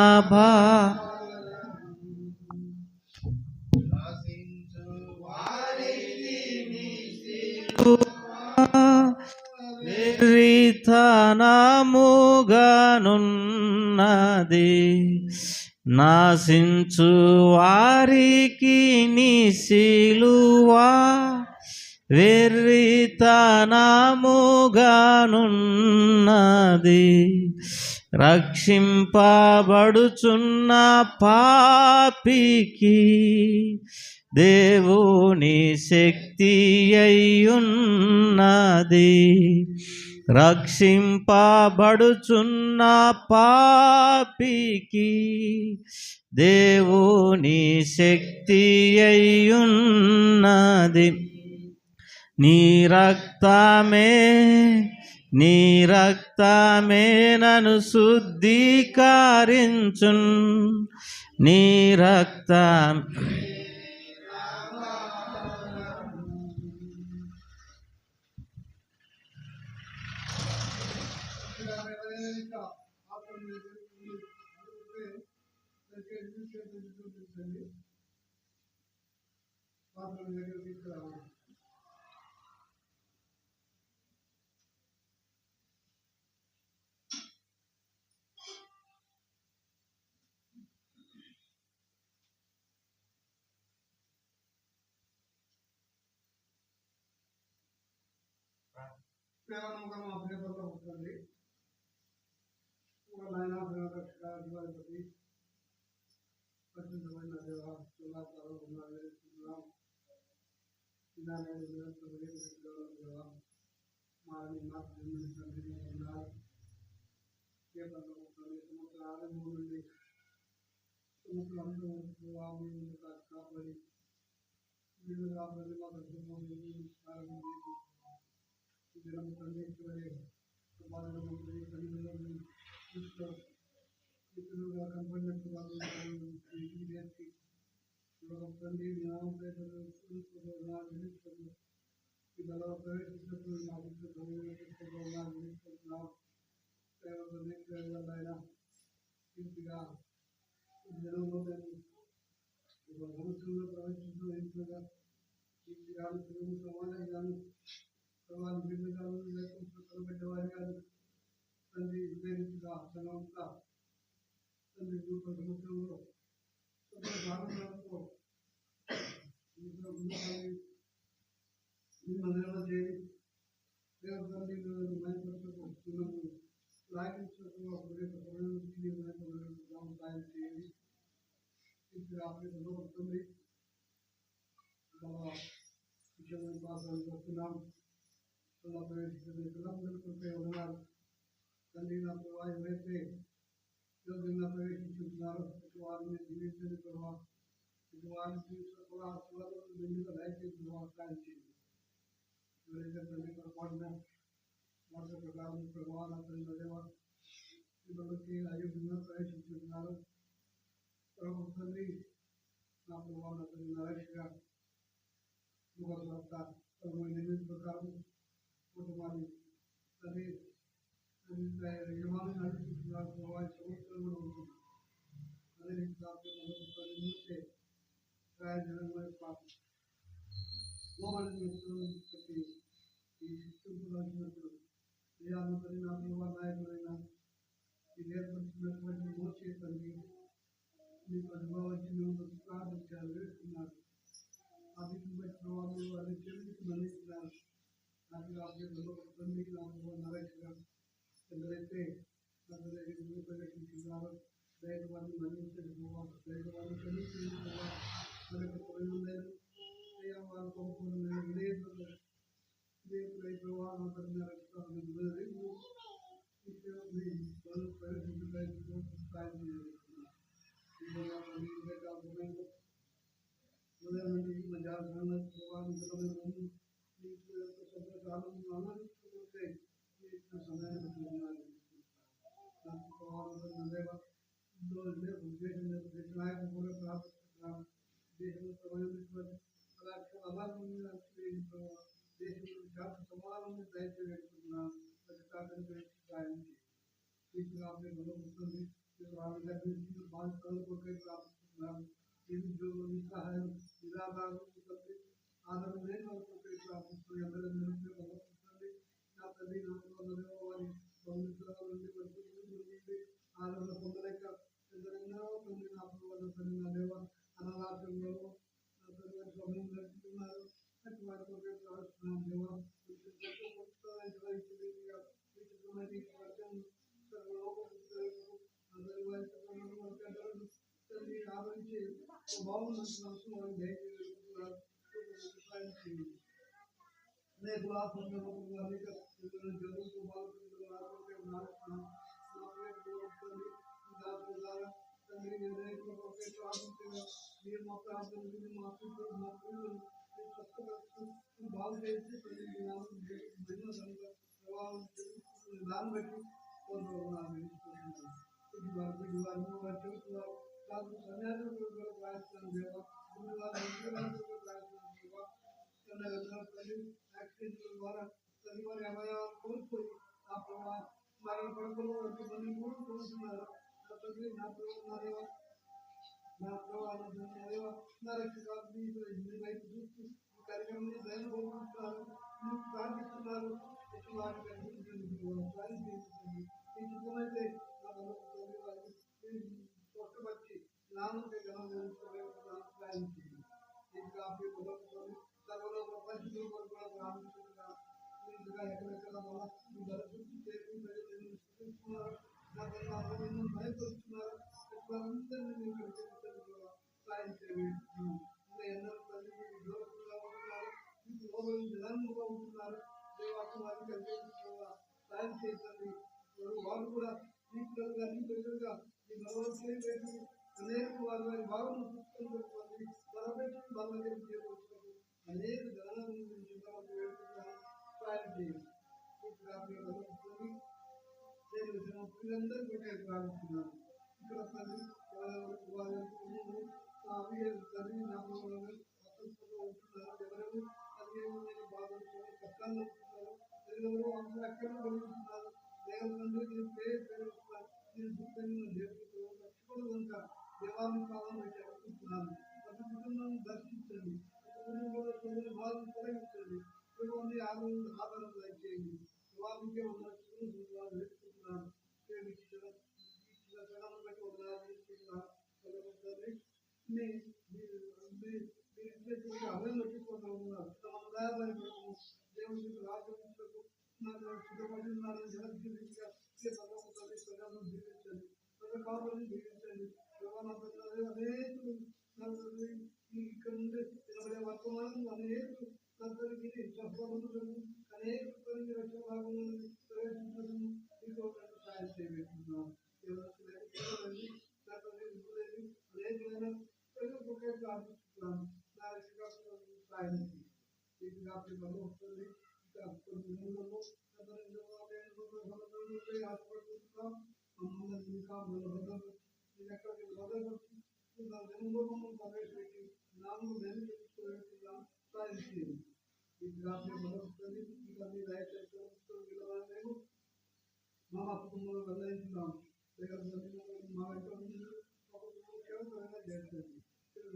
వెర్రితనముగానున్నది నాశించు వారికి నీ సిలువా వెర్రితనముగానున్నది రక్షింపబడుచున్న పాపికి దేవుని శక్తి అయ్యున్నది రక్షింపబడుచున్న పాపికి దేవుని శక్తి అయ్యున్నది నీ రక్తమే నన్ను శుద్ధీకరించున్ నీ రక్తం సేవనముగా అభినేపథ్యంలో ఉంటుంది నాయన అధిపతి పరిశుద్ధమైన దేవ కాపాడి ఇతరులుగా కనపడినట్టు వాళ్ళు తండ్రి పిల్లలు ప్రవేశించినప్పుడు నా ఆయన పూర్తిగా జనంలో సంవత్సరంలో ప్రవేశించిన ఎంతగా ఈ దినాలు తెలుగు సమాజం కానీ సమాజ భిన్నగాను లేకుండా తలబెట్టేవారు కానీ తండ్రి ఉదయించగా తనంతా తండ్రి సంవత్సరంలో భాగంతో మిమ్మల్ని చేరి తండ్రి మైపరులకు లాగించకు సాయం చేయండి తండ్రి విషయం పాసాలు వస్తున్నాం ప్రవేశించే ఉన్నారు తండ్రి నా ప్రభావ ఎవరైతే యోగ్యంగా ప్రవేశించుతున్నారు ఇటు వారిని జీవించని ప్రభావ ఇటు వారిని జీవించకుండా దయచేసి సాయం చేయండి ఎవరైతే తండ్రి పొరపాటున మాట ప్రకారం ప్రభావాల తండ్రి అయోగ్యంగా ప్రవేశించుతున్నారు ప్రభు తండ్రి నా ప్రభావం తండ్రి నరేష్గా నిర్ణయం ప్రకారం కుటుంబాన్ని తండ్రి యజమాని నడుపుతున్నారు ప్రభావ సంవత్సరం కూడా ఉంటుంది అదే రీతిగా మూసే ప్రయోజనంలో బట్టి ఈ శిక్షణ వచ్చినప్పుడు నిజాన్ని నా యువ నాయకులైన ఈ ఏర్పడుతున్నటువంటి మోసే తండ్రి మీకు అనుభవించి ప్రార్థించారు వేస్తున్నారు ఆ వీటిని బట్టి ప్రభావం వారిని చెల్లించమని నాకు ఆజ్ఞలో తండ్రి నాకు నరేష్గా ఎవరైతే ప్రవేశించున్నారో దైవ వారిని మరణించని పోవాలి దైవ వారిని క్షమించని పోవాలి మనకు పోయిన వారు పంపుకున్న సమాధానం దయచేస్తున్నాను ప్రార్థిస్తున్నాను నిస్సహాయం నిరాధారం ఆదరణ ప్రార్థిస్తుంది అందరూ నా తల్లి వారి ఆదరణ పొందలేక ఎందరెన్నో తండ్రి నా తండ్రి నా దేవ అనాథాశ్రమంలో నా తండ్రి సమయం నడుపుతున్నారు అటు వారితో ప్రార్థిస్తున్నాను దేవ ఆదరించి బాగుంది బాగు చేసి దాన్ని బట్టి యాక్సిడెంట్ల ద్వారా తల్లి వారి అవయవాలు కోల్పోయి ఆ ప్రభావ మరణ పడకలో మంది కూడా కోరుతున్నారు నా తల్లి నా ప్రభావ నా ప్రభావ నా రక్షణ వైపు చూస్తూ ఈ కార్యక్రమాన్ని దయను కోరుకుంటున్నారు మీకు ప్రార్థిస్తున్నారు అయితే స్పష్టపరిచి నాన్నకి సాయం చేయండి సర్వలో ప్రపంచంలో కూడా ప్రారంభించుకున్నారు ఎక్కడెక్కడ భయపరుస్తున్నారు అందరినీ సాయం చేయండి ఎన్నో తల్లి నిదానంగా ఉంటున్నారు సాయం చేయండి వారు కూడా నీ పిల్లలుగా నీ పిల్లలుగా ఈ భగవంతుని అనేక వారు వారి భావన చూసుకుని బలపెట్టి బలగం చేయవచ్చు అనేక ధనాల నుంచి సాయం చేయండి నేను పిల్లలందరూ కూడా ప్రార్థిస్తున్నాను ఇక్కడ తల్లి తల్లి నా ఉంటున్నారు ఎవరెవరు తల్లి బాధపడుతున్నారు కష్టాల్లో ఉంటున్నారు ఎవరెవరు అందరూ అక్కడ కలుగుతున్నారు దేవుడు నేను పేరుస్తున్నారు నేను దేవుడు రక్షకుడు ఉంటా దేవాన్ని పాదం పెట్టి అనుకుంటున్నాను కుటుంబం దర్శించండి, కుటుంబంలో ప్రజల బాధను తొలగించండి, కుటుంబాన్ని ఆదరణ దయచేయండి. వారికే ఉన్నట్టు వాళ్ళు వెతుకుతున్నారు, ఇచ్చిన క్షణాలను బట్టి వందనాలు చేసుకుంటున్నారు. అభివృద్ధి పెట్టుకుంటూ ఉన్నారు. తమ దయాభాగ్యము దేవుని రాజ్యములకు సిద్ధపడి ఉన్నారని జనజీవిగా ప్రజలను జీవించండి, ప్రజల కాపులను జీవించండి. అనేకులు ఇక్కడ నుండి నిలబడే వర్తమానం అనేకులు అందరికీ స్వస్థబంధులను అనేక పని రక్షణ భాగంలో ప్రవేశించడం మీకు సాయం చేయబెట్టుకున్నాం. అనేకమైన ప్రార్థిస్తున్నాను. నా సాయం మీకు జ్ఞాపకం వస్తుంది. ఇంకా కొన్ని దినములలో ఆశపడుతున్నాం. మమ్మల్ని ఇంకా ఎక్కడికి మమ్మల్ని ప్రవేశపెట్టి నామం నెలకొల్పుతున్నాం. సాయం చేయండి. మీకు జ్ఞాపకం వస్తుంది. ఇంకా మీ దయచేసి మా కుటుంబంలో వెల్లడించున్నాం. మా చేస్తుంది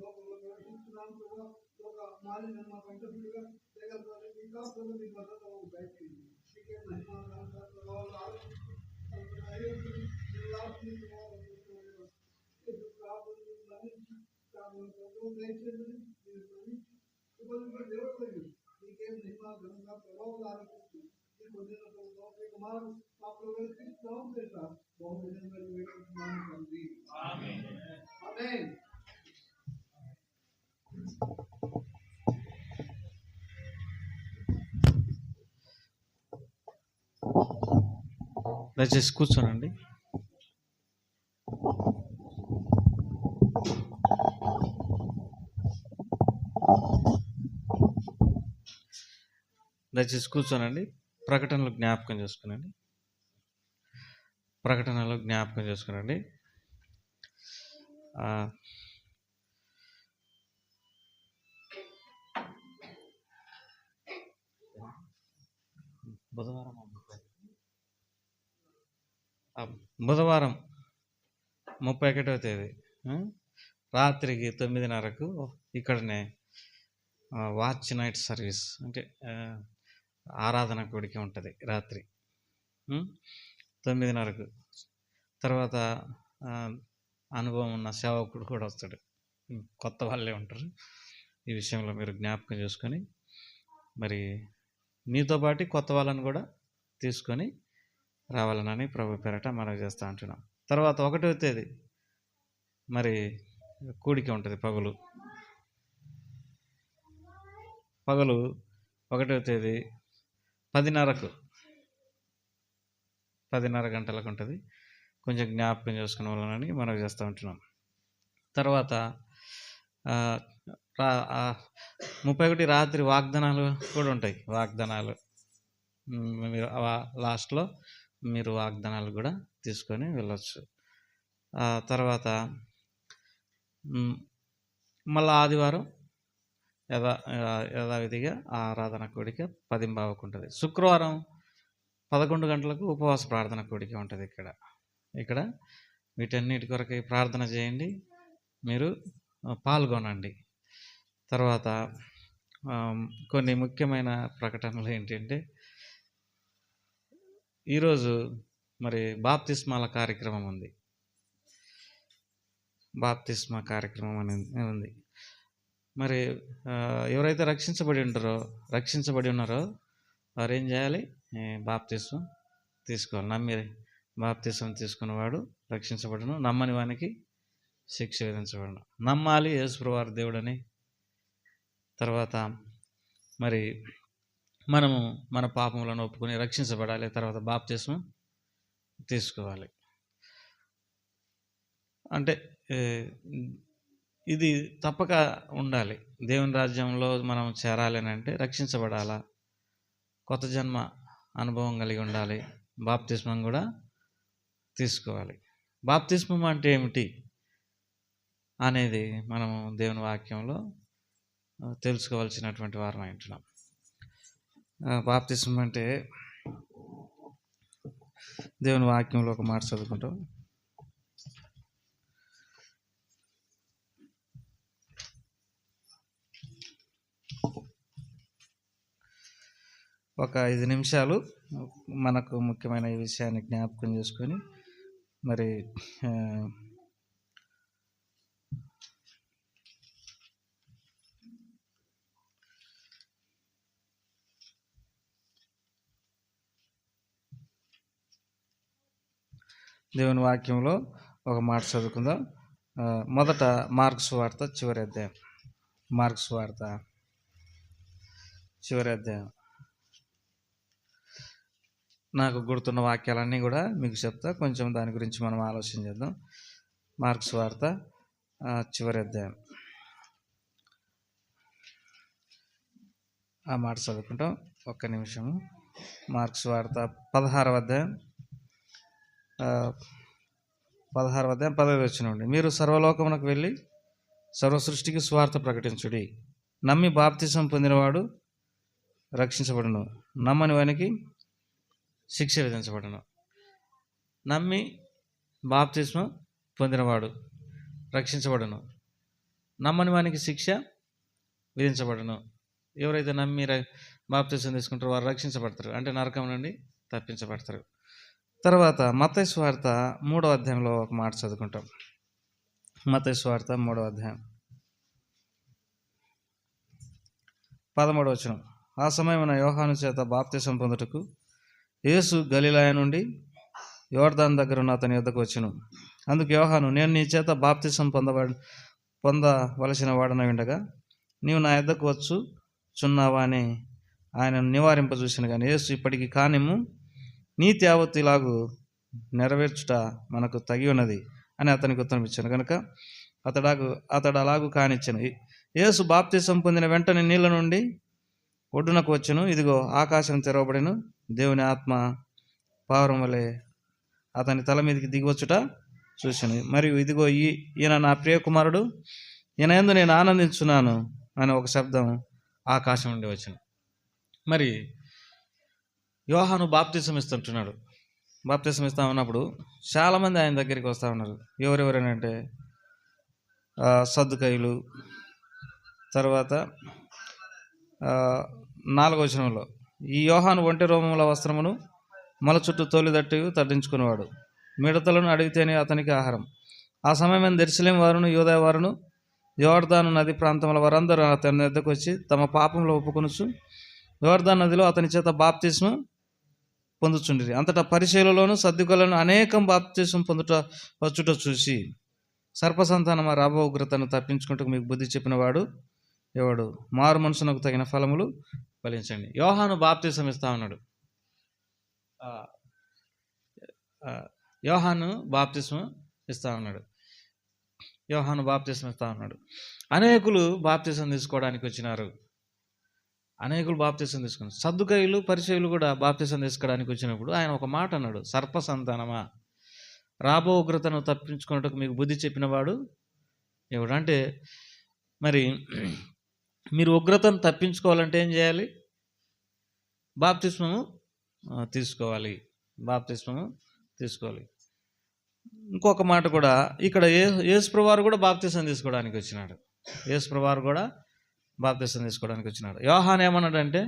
లోపల ప్రవేశిస్తున్నాను కూడా ఒక మాలిన్యం మా కంటగా లేకపోతే మీ కాపులు మీ భద్రత దయచేయండి. మీకే మీకేం మహిమా ఘనంగా ప్రభావాలు ఆరోపిస్తుంది. ఈ పొందిన కుమారు మా ప్రవేశిస్తాం చేస్తారు. బహువిధంగా వేడుకుంటున్నాను తండ్రి. ఆమేన్. దయచేసి కూర్చోనండి. దయచేసి కూర్చోనండి. ప్రకటనలు జ్ఞాపకం చేసుకునండి. ప్రకటనలు జ్ఞాపకం చేసుకునండి. బుధవారం 31వ తేదీ రాత్రికి 9:30కు ఇక్కడనే వాచ్ నైట్ సర్వీస్ అంటే ఆరాధన కూడిక ఉంటుంది. రాత్రి 9:30కు. తర్వాత అనుభవం ఉన్న సేవకుడు కూడా వస్తాడు. కొత్త వాళ్ళే ఉంటారు. ఈ విషయంలో మీరు జ్ఞాపకం చేసుకొని మరి మీతో పాటు కొత్త వాళ్ళని కూడా తీసుకొని రావాలనని ప్రభు పేరట మనవి చేస్తూ ఉంటున్నాం. తర్వాత 1వ తేదీ మరి కూడిక ఉంటుంది. పగలు 1వ తేదీ 10:30 గంటలకు ఉంటుంది. కొంచెం జ్ఞాపకం చేసుకునే వాళ్ళని మనవి చేస్తూ ఉంటున్నాం. తర్వాత 31 రాత్రి వాగ్దానాలు కూడా ఉంటాయి. వాగ్దానాలు మీరు లాస్ట్లో మీరు వాగ్దానాలు కూడా తీసుకొని వెళ్ళొచ్చు. తర్వాత మళ్ళీ ఆదివారం యథావిధిగా ఆరాధన కూడిక 10:15కు ఉంటుంది. శుక్రవారం 11 గంటలకు ఉపవాస ప్రార్థన కూడిక ఉంటుంది. ఇక్కడ వీటన్నిటి కొరకై ప్రార్థన చేయండి, మీరు పాల్గొనండి. తర్వాత కొన్ని ముఖ్యమైన ప్రకటనలు ఏంటంటే, ఈరోజు మరి బాప్తిస్మాల కార్యక్రమం ఉంది. బాప్తిస్మా కార్యక్రమం అనేది ఉంది. మరి ఎవరైతే రక్షించబడి ఉన్నారో వారు ఏం చేయాలి? బాప్తిస్మం తీసుకోవాలి. నమ్మి బాప్తిస్మం తీసుకున్నవాడు రక్షించబడును, నమ్మని వానికి శిక్ష విధించబడును. నమ్మాలి యేసుప్రభువు వారి దేవుడని. తర్వాత మరి మనము మన పాపములను ఒప్పుకొని రక్షించబడాలి. తర్వాత బాప్తిస్మం తీసుకోవాలి. అంటే ఇది తప్పక ఉండాలి. దేవుని రాజ్యంలో మనం చేరాలి అని అంటే రక్షించబడాలా, కొత్త జన్మ అనుభవం కలిగి ఉండాలి, బాప్తిస్మం కూడా తీసుకోవాలి. బాప్తిస్మం అంటే ఏమిటి అనేది మనము దేవుని వాక్యంలో తెలుసుకోవాల్సినటువంటి వారం అంటున్నాం. బాప్తిస్మం అంటే దేవుని వాక్యంలో ఒక మాట చదువుకుంటాం. ఒక 5 నిమిషాలు మనకు ముఖ్యమైన ఈ విషయాన్ని జ్ఞాపకం చేసుకొని మరి దేవుని వాక్యంలో ఒక మాట చదువుకుందాం. మొదట మార్కు సువార్త చివరి అధ్యాయం. మార్కు సువార్త చివరి అధ్యాయం. నాకు గుర్తున్న వాక్యాలన్నీ కూడా మీకు చెప్తా, కొంచెం దాని గురించి మనం ఆలోచన చేద్దాం. మార్కు సువార్త చివరి అధ్యాయం. ఆ మాట చదువుకుంటాం. ఒక్క నిమిషము. మార్కు సువార్త 16వ అధ్యాయం 15వ వచనం. మీరు సర్వలోకమునకు వెళ్ళి సర్వ సృష్టికి సువార్త ప్రకటించుడి. నమ్మి బాప్తిసం పొందినవాడు రక్షించబడును, నమ్మని వానికి శిక్ష విధించబడును. నమ్మి బాప్తిస్మం పొందినవాడు రక్షించబడును, నమ్మని వానికి శిక్ష విధించబడును. ఎవరైతే నమ్మి బాప్తిసం తీసుకుంటారో వారు రక్షించబడతారు, అంటే నరకం నుండి తప్పించబడతారు. తర్వాత మత్తయి సువార్త 3వ అధ్యాయంలో ఒక మాట చదువుకుంటాం. మత్తయి సువార్త 3వ అధ్యాయం 13వ వచనం. ఆ సమయమున యోహాను చేత బాప్తిసం పొందుటకు యేసు గలిలయ నుండి యోర్దాను దగ్గర ఉన్న అతని యొద్దకు వచ్చెను. అందుకు యోహాను, నేను నీ చేత బాప్తిసం పొందవలసిన వాడనై ఉండగా నీవు నా యొద్దకు వచ్చుచున్నావా అని ఆయన నివారింపజూసిన. కానీ యేసు, ఇప్పటికి కానిమ్ము, నీతి యావత్తు ఇలాగు నెరవేర్చుట మనకు తగి ఉన్నది అని అతనికి ఉత్తరం ఇచ్చాను. కనుక అతడు అలాగూ కానిచ్చాను. యేసు బాప్తిసం పొందిన వెంటనే నీళ్ళ నుండి ఒడ్డునకు వచ్చెను. ఇదిగో ఆకాశం తెరవబడెను, దేవుని ఆత్మ పావురం వలె అతని తల మీదకి దిగివచ్చుట చూశాను. మరియు ఇదిగో ఈయన నా ప్రియ కుమారుడు, ఈయన యందు నేను ఆనందించున్నాను అని ఒక శబ్దం ఆకాశం నుండి వచ్చాను. మరి యోహాను బాప్తిసం ఇస్తుంటున్నాడు. బాప్తిసం ఇస్తా ఉన్నప్పుడు చాలామంది ఆయన దగ్గరికి వస్తూ ఉన్నారు. ఎవరెవరేనంటే సద్దుకయ్యులు. తర్వాత 4వ వచనంలో, ఈ యోహాను ఒంటె రోమముల వస్త్రమును మొల చుట్టూ తోలిదట్టు తడ్డించుకునేవాడు, మిడతలను అడిగితేనే అతనికి ఆహారం. ఆ సమయం యెరూషలేము వారును యూదా వారును యోర్దాను నది ప్రాంతముల వారందరూ అతని వద్దకు వచ్చి తమ పాపంలో ఒప్పుకొనుచు యోర్దాను నదిలో అతని చేత బాప్తిస్మం పొందుచుండిరి. అంతటా పరిసయ్యులలోను సద్దుకయ్యులను అనేకం బాప్తిస్మం వచ్చుట చూసి, సర్పసంతానమా, రాబో ఉగ్రతను తప్పించుకుంటూ మీకు బుద్ధి చెప్పిన వాడు ఎవడు? మారు మనసునకు తగిన ఫలములు ఫలించండి. యోహాను బాప్తిసం ఇస్తా ఉన్నాడు. యోహాను బాప్తిసం ఇస్తా ఉన్నాడు. అనేకులు బాప్తిసం తీసుకోవడానికి వచ్చినారు. సద్దుకయ్యులు పరిసయ్యులు కూడా బాప్తిసం తీసుకోవడానికి వచ్చినప్పుడు ఆయన ఒక మాట అన్నాడు, సర్ప సంతానమా, రాబో ఉగ్రతను తప్పించుకున్నట్టుకు మీకు బుద్ధి చెప్పినవాడు ఎవడు? అంటే మరి మీరు ఉగ్రతను తప్పించుకోవాలంటే ఏం చేయాలి? బాప్తిస్మము తీసుకోవాలి. ఇంకొక మాట కూడా ఇక్కడ యేసుప్రభువారు కూడా బాప్తిసం తీసుకోవడానికి వచ్చినాడు. యోహాను ఏమన్నాడంటే,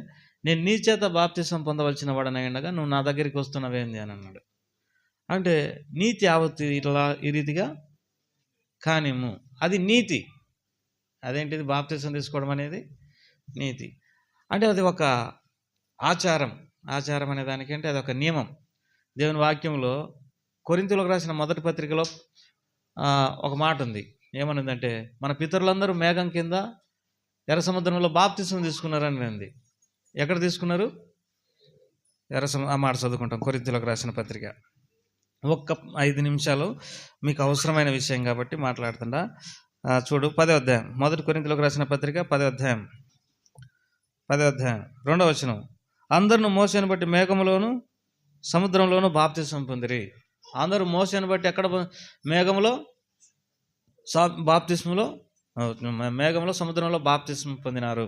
నేను నీ చేత బాప్తిసం పొందవలసిన వాడనై ఉండగా నువ్వు నా దగ్గరికి వస్తున్నావేంది అని అన్నాడు. అంటే నీతి యావత్తు ఇట్లా ఈ రీతిగా కానిమ్ము, అది నీతి. అదేంటిది? బాప్తిసం తీసుకోవడం అనేది నీతి. అంటే అది ఒక ఆచారం అనే దానికంటే అది ఒక నియమం. దేవుని వాక్యంలో కొరింథీయులకు రాసిన మొదటి పత్రికలో ఒక మాట ఉంది. ఏమనుందంటే, మన పితరులందరూ మేఘం కింద ఎర్ర సముద్రంలో బాప్తిసం తీసుకున్నారని ఉంది. ఎక్కడ తీసుకున్నారు? ఆ మాట చదువుకుంటాం. కొరింథీయులకు రాసిన పత్రిక. ఒక్క 5 నిమిషాలు మీకు అవసరమైన విషయం కాబట్టి మాట్లాడుతుండా. చూడు, 10వ అధ్యాయం, మొదటి కొరింథీయులకు రాసిన పత్రిక 10వ అధ్యాయం 2వ వచనం. అందరూ మోసేను బట్టి మేఘములోను సముద్రంలోను బాప్తిసం పొందిరి. అందరూ మోసేను బట్టి ఎక్కడ? మేఘములో, బాప్తిస్ములో, మేఘంలో, సముద్రంలో బాప్తిసం పొందినారు.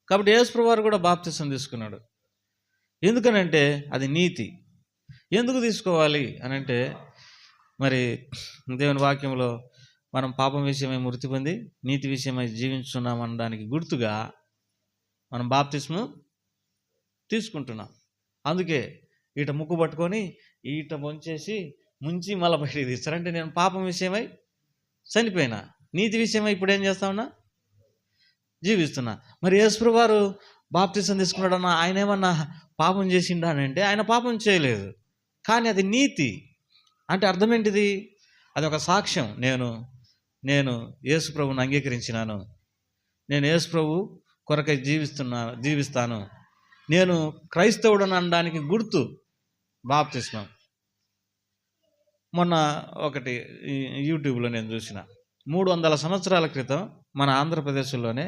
కాబట్టి యేసుప్రభువారు కూడా బాప్తిసం తీసుకున్నాడు. ఎందుకనంటే అది నీతి. ఎందుకు తీసుకోవాలి అనంటే, మరి దేవుని వాక్యంలో మనం పాపం విషయమై మృతి పొంది నీతి విషయమై జీవించున్నామనడానికి గుర్తుగా మనం బాప్తిస్ము తీసుకుంటున్నా. అందుకే ఈట ముక్కు పట్టుకొని ఈట ముంచేసి ముంచి మళ్ళీ బయటికి తీస్తారంటే నేను పాపం విషయమై చనిపోయినా, నీతి విషయమై ఇప్పుడు ఏం చేస్తా ఉన్నా, జీవిస్తున్నా. మరి యేసుప్రభువు వారు బాప్తిసం తీసుకున్నాడన్నా ఆయన ఏమన్నా పాపం చేసిండా అని అంటే ఆయన పాపం చేయలేదు, కానీ అది నీతి. అంటే అర్థం ఏంటిది? అది ఒక సాక్ష్యం. నేను యేసుప్రభువుని అంగీకరించినాను, నేను యేసుప్రభు కొరకై జీవిస్తాను, నేను క్రైస్తవుడని అనడానికి గుర్తు బాప్తిస్మం. మొన్న ఒకటి యూట్యూబ్లో నేను చూసిన, 300 సంవత్సరాల క్రితం మన ఆంధ్రప్రదేశ్లోనే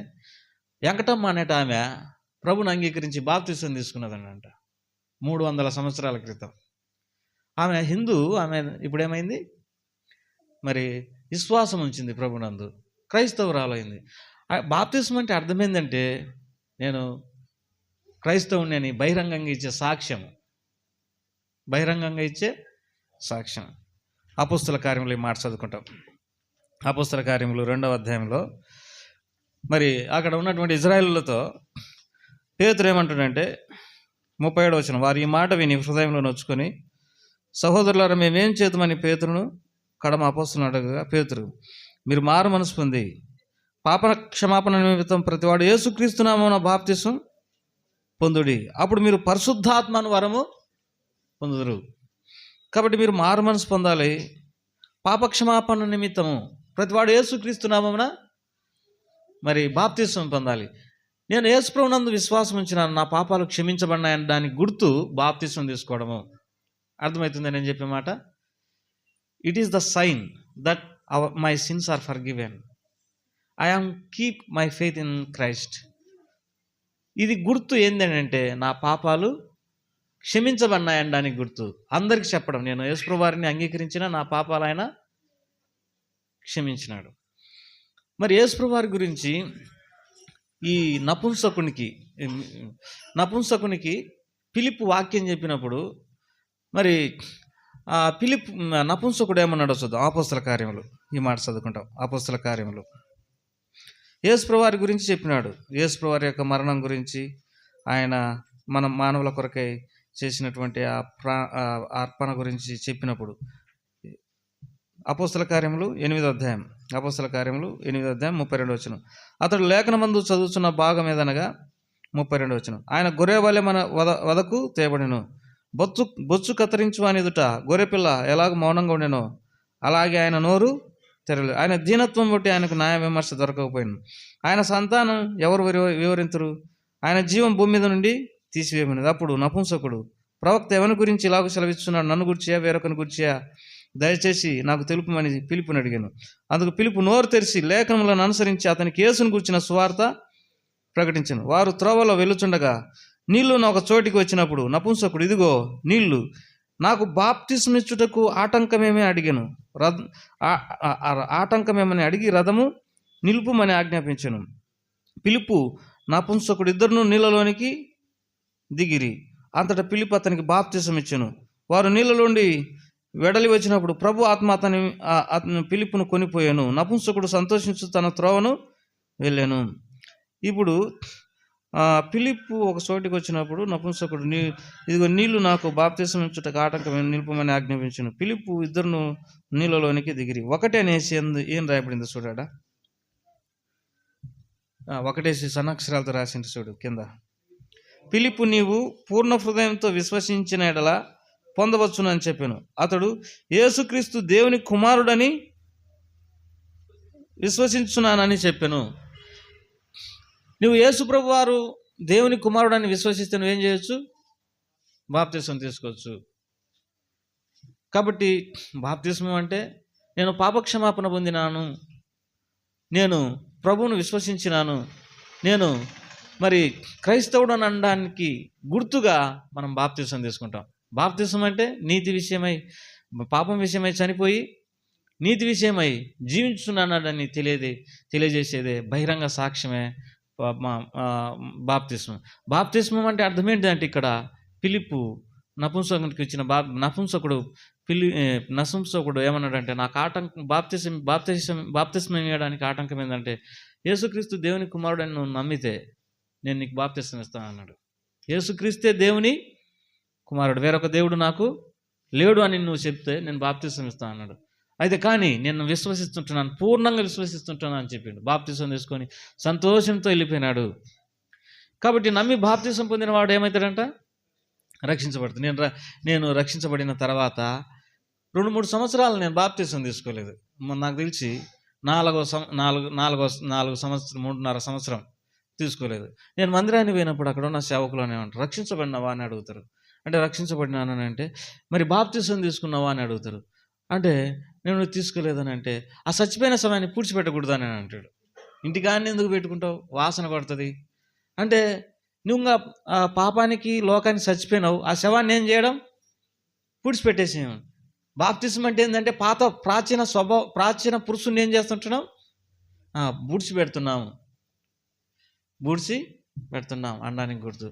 వెంకటమ్మ అనేట ఆమె ప్రభుని అంగీకరించి బాప్తిసం తీసుకున్నదనంట. 300 సంవత్సరాల క్రితం ఆమె హిందూ. ఆమె ఇప్పుడేమైంది మరి, విశ్వాసం ఉంచింది ప్రభునందు, క్రైస్తవురాలైంది. బాప్తిసం అంటే అర్థమైందంటే నేను క్రైస్తవుని అని బహిరంగంగా ఇచ్చే సాక్ష్యం, బహిరంగంగా ఇచ్చే సాక్ష్యం. అపోస్తల కార్యములు ఈ మాట చదువుకుంటాం. అపోస్తల కార్యములు 2వ అధ్యాయంలో మరి అక్కడ ఉన్నటువంటి ఇజ్రాయేలులతో పేతురు ఏమంటాడంటే 37వ వచనం, వారు ఈ మాట విని హృదయంలో నొచ్చుకొని, సహోదరులారా మేమేం చేద్దామని పేతురును కడమ అపోస్తలుని అడగగా, పేతురు మీరు మారు మనసు పొంది పాప క్షమాపణ నిమిత్తం ప్రతివాడు యేసుక్రీస్తు నామమున బాప్తిసం పొందుడి, అప్పుడు మీరు పరిశుద్ధాత్మను వరము పొందుదురు. కాబట్టి మీరు మారు మనసు పొందాలి, పాపక్షమాపణ నిమిత్తము ప్రతివాడు యేసుక్రీస్తు నామమున మరి బాప్తిసం పొందాలి. నేను యేసుప్రభునందు విశ్వాసం ఉంచినాను, నా పాపాలు క్షమించబడినాయని దానికి గుర్తు బాప్తిసం తీసుకోవడము. అర్థమవుతుంది నేను చెప్పే మాట? It is the sign that my sins are forgiven, I am keep my faith in Christ. ఇది గుర్తు ఏంటంటే నా పాపాలు క్షమించబడినాయని దానికి గుర్తు. అందరికీ చెప్పడం, నేను యేసుప్రభు వారిని అంగీకరించిన, నా పాపాలు ఆయన క్షమించినాడు. మరి యేసుప్రభు వారి గురించి ఈ నపుంసకునికి ఫిలిప్పు వాక్యం చెప్పినప్పుడు మరి ఆ ఫిలిప్ నపుంసకుడు ఏమన్నాడో చూద్దాం. అపోస్తల కార్యములు ఈ మాట చదువుకుంటాం. అపోస్తల కార్యములు యేసుప్రభు వారి గురించి చెప్పినాడు. యేసుప్రభు వారి యొక్క మరణం గురించి, ఆయన మన మానవుల కొరకై చేసినటువంటి అర్పణ గురించి చెప్పినప్పుడు అపోస్తల కార్యములు 8వ అధ్యాయం, అపోస్తల కార్యములు 8వ అధ్యాయం 32వ వచనం, అతడు లేఖనమందు చదువుతున్న భాగం ఏదనగా 32వ వచనం, ఆయన గొర్రె వలె మన వదకు తేబడిను, బొచ్చు కత్తిరించు అని ఎదుట గొర్రెపిల్ల ఎలాగ మౌనంగా ఉండెనో అలాగే ఆయన నోరు తెరలేదు. ఆయన దీనత్వం బట్టి ఆయనకు న్యాయ విమర్శ దొరకకపోయింది. ఆయన సంతానం ఎవరు వివరించరు, ఆయన జీవం భూమి మీద నుండి తీసివేయమనేది. అప్పుడు నపుంసకుడు ప్రవక్త ఎవరి గురించి ఇలాగ సెలవిస్తున్నాడు, నన్ను గుర్చియా వేరొకని గుర్చియా, దయచేసి నాకు తెలుపమని పిలుపుని అడిగాను. అందుకు పిలుపు నోరు తెరిచి లేఖనములను అనుసరించి అతనికి యేసును గుర్చిన సువార్త ప్రకటించను. వారు త్రోవలో వెలుచుండగా నీళ్లు ఒక చోటికి వచ్చినప్పుడు నపుంసకుడు, ఇదిగో నీళ్లు, నాకు బాప్తిస్మిచ్చుటకు ఆటంకమేమీ అడిగాను, ఆటంకమేమని అడిగి రథము నిలుపుమని ఆజ్ఞాపించను. పిలుపు నపుంసకుడు ఇద్దరును నీళ్ళలోనికి దిగిరి. అంతటా పిలుపు అతనికి బాప్తిసం ఇచ్చెను. వారు నీళ్ళలోండి వెడలి వచ్చినప్పుడు ప్రభు ఆత్మ అతని పిలుపును కొనిపోయాను. నపుంసకుడు సంతోషించు తన త్రోవను వెళ్ళాను. ఇప్పుడు పిలుపు ఒక చోటికి వచ్చినప్పుడు నపుంసకుడు ఇదిగో నీళ్లు నాకు బాప్తిసం ఇచ్చుటకు ఆటంకం నిలుపమని ఆజ్ఞాపించను. పిలుపు ఇద్దరును నీళ్ళలోనికి దిగిరి. ఒకటే అనేసి ఏం రాయబడింది చూడాడా, ఒకటేసి సన్నక్షరాలతో రాసింది చూడు కింద. పిలుపు నీవు పూర్ణ హృదయంతో విశ్వసించిన ఎడల పొందవచ్చును అని చెప్పాను. అతడు యేసుక్రీస్తు దేవుని కుమారుడని విశ్వసించున్నానని చెప్పాను. నువ్వు యేసుప్రభు వారు దేవుని కుమారుడని విశ్వసిస్తే నువ్వేం చేయొచ్చు? బాప్తిసం తీసుకోవచ్చు. కాబట్టి బాప్తిసం అంటే నేను పాపక్షమాపణ పొందినాను, నేను ప్రభువును విశ్వసించినాను, నేను మరి క్రైస్తవుడు అని అనడానికి గుర్తుగా మనం బాప్తిసం తీసుకుంటాం. బాప్తిసం అంటే నీతి విషయమై, పాపం విషయమై చనిపోయి నీతి విషయమై జీవించున్నానని తెలియజేసేదే బహిరంగ సాక్ష్యమే బాప్తిస్మం. బాప్తిస్మం అంటే అర్థం ఏంటంటే ఇక్కడ పిలుపు నపుంసకునికి ఇచ్చిన నపుంసకుడు ఏమన్నాడంటే నాకు బాప్తిస్మం ఇవ్వడానికి ఆటంకం ఏంటంటే యేసుక్రీస్తు దేవుని కుమారుడని నువ్వు నమ్మితే నేను నీకు బాప్తిస్మం ఇస్తాను అన్నాడు. యేసుక్రీస్తే దేవుని కుమారుడు, వేరొక దేవుడు నాకు లేడు అని నువ్వు చెప్తే నేను బాప్తిసం ఇస్తాను అన్నాడు. అయితే కానీ నేను విశ్వసిస్తుంటున్నాను, పూర్ణంగా విశ్వసిస్తుంటున్నాను అని చెప్పిండు. బాప్తిసం తీసుకొని సంతోషంతో వెళ్ళిపోయినాడు. కాబట్టి నమ్మి బాప్తిసం పొందిన వాడు ఏమవుతాడంట? రక్షించబడుతుంది. నేను రక్షించబడిన తర్వాత 2-3 సంవత్సరాలు నేను బాప్తిసం తీసుకోలేదు. నాకు తెలిసి 4 సంవత్సరం 3.5 సంవత్సరం తీసుకోలేదు. నేను మందిరాన్ని పోయినప్పుడు అక్కడ ఉన్న సేవకులు అనేమంటారు, రక్షించబడినవా అని అడుగుతారు. అంటే రక్షించబడినానని అంటే మరి బాప్తిసం తీసుకున్నావా అని అడుగుతారు. అంటే నేను తీసుకోలేదని అంటే ఆ చచ్చిపోయిన సమయాన్ని పూడ్చిపెట్టకూడదని అంటాడు. ఇంటికాన్ని ఎందుకు పెట్టుకుంటావు, వాసన పడుతుంది అంటే నువ్వు ఇంకా పాపానికి లోకానికి చచ్చిపోయినావు. ఆ శవాన్ని ఏం చేయడం? పూడ్చిపెట్టేసేయం. బాప్తిసం అంటే ఏంటంటే ప్రాచీన పురుషుని ఏం చేస్తుంటున్నాం? బూడ్చి పెడుతున్నాం అనడానికి గుర్తు.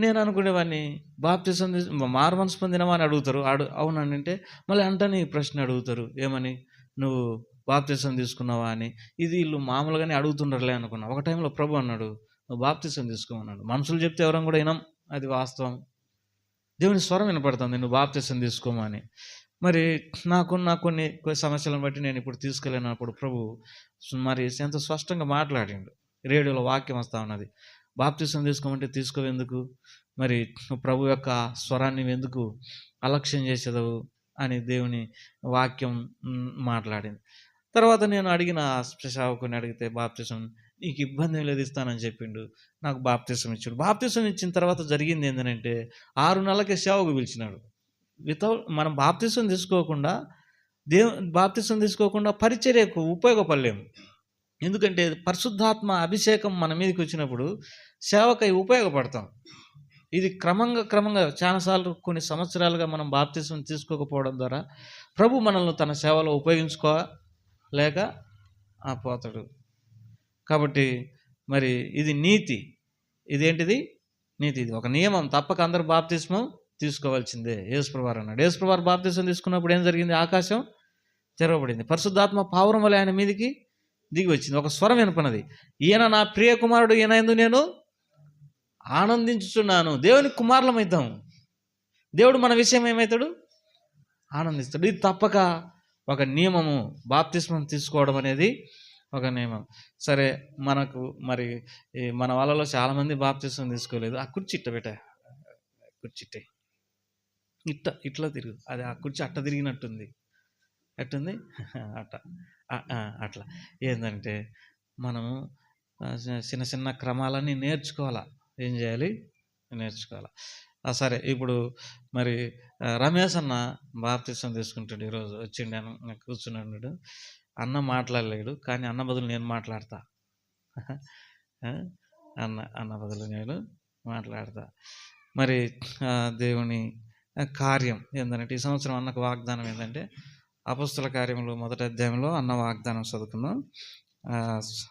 నేను అనుకునేవాడిని బాప్తిసం మారు మనసు పొందినవా అని అడుగుతారు. అవునండి అంటే మళ్ళీ అంటని ప్రశ్న అడుగుతారు, ఏమని, నువ్వు బాప్తిసం తీసుకున్నావా అని. ఇది వీళ్ళు మామూలుగానే అడుగుతుండరులే అనుకున్నా. ఒక టైంలో ప్రభు అన్నాడు, నువ్వు బాప్తిసం తీసుకోమన్నాడు. మనుషులు చెప్తే ఎవరం కూడా వినం, అది వాస్తవం. దేవుని స్వరం వినపడుతుంది, నువ్వు బాప్తిసం తీసుకోమని. మరి నాకున్న కొన్ని సమస్యలను బట్టి నేను ఇప్పుడు తీసుకెళ్ళినప్పుడు ప్రభు మరి ఎంత స్పష్టంగా మాట్లాడిండు. రేడియోలో వాక్యం వస్తూ ఉన్నది, బాప్తిసం తీసుకోమంటే తీసుకోవెందుకు, మరి ప్రభు యొక్క స్వరాన్ని ఎందుకు అలక్ష్యం చేసేదవు అని దేవుని వాక్యం మాట్లాడింది. తర్వాత నేను అడిగిన సేవకుని అడిగితే, బాప్తిసం నీకు ఇబ్బంది లేదు ఇస్తానని చెప్పిండు. నాకు బాప్తిసం ఇచ్చాడు. బాప్తిసం ఇచ్చిన తర్వాత జరిగింది ఏంటంటే 6 నెలలకే సేవకు పిలిచినాడు. మనం బాప్తిసం తీసుకోకుండా పరిచర్యకు ఉపయోగపడలేము. ఎందుకంటే పరిశుద్ధాత్మ అభిషేకం మన మీదకి వచ్చినప్పుడు సేవకై ఉపయోగపడతాం. ఇది క్రమంగా చాలాసార్లు కొన్ని సంవత్సరాలుగా మనం బాప్తిసం తీసుకోకపోవడం ద్వారా ప్రభు మనల్ని తన సేవలో ఉపయోగించుకోలేక పోతాడు. కాబట్టి మరి ఇది నీతి. ఇదేంటిది? నీతి. ఇది ఒక నియమం, తప్పక అందరూ బాప్తిస్మం తీసుకోవాల్సిందే. యేసుప్రభువారు అన్నాడు. యేసుప్రభువారు బాప్తిసం తీసుకున్నప్పుడు ఏం జరిగింది? ఆకాశం తెరవబడింది. పరిశుద్ధాత్మ పావురం వలె ఆయన మీదికి దిగి వచ్చింది. ఒక స్వరం వినపన్నది, ఈయన నా ప్రియ కుమారుడు, ఈయన యందు నేను ఆనందించుచున్నాను. దేవునికి కుమారులమవుతాం. దేవుడు మన విషయం ఏమవుతాడు? ఆనందిస్తాడు. ఇది తప్పక ఒక నియమము. బాప్తిస్మం తీసుకోవడం అనేది ఒక నియమం. సరే, మనకు మరి మన వాళ్ళలో చాలామంది బాప్తిస్మం తీసుకోలేదు. ఆ కుర్చీ కుర్చీ ఇట్లా తిరుగు, అది ఆ కుర్చీ అట్ట తిరిగినట్టుంది. ఎట్టుంది? అట్లా ఏంటంటే మనము చిన్న క్రమాలన్నీ నేర్చుకోవాలా. ఏం చేయాలి? నేర్చుకోవాలా. సరే, ఇప్పుడు మరి రమేష్ అన్న బాప్తిసం తీసుకుంటాడు. ఈరోజు వచ్చిండు, కూర్చున్నాడు. అన్న మాట్లాడలేడు, కానీ అన్న బదులు నేను మాట్లాడతా. అన్న బదులు నేను మాట్లాడతా. మరి దేవుని కార్యం ఏంటంటే ఈ సంవత్సరం అన్నకు వాగ్దానం ఏంటంటే అపోస్తల కార్యములు 1వ అధ్యాయంలో అన్న వాగ్దానం చదువుకుందాం.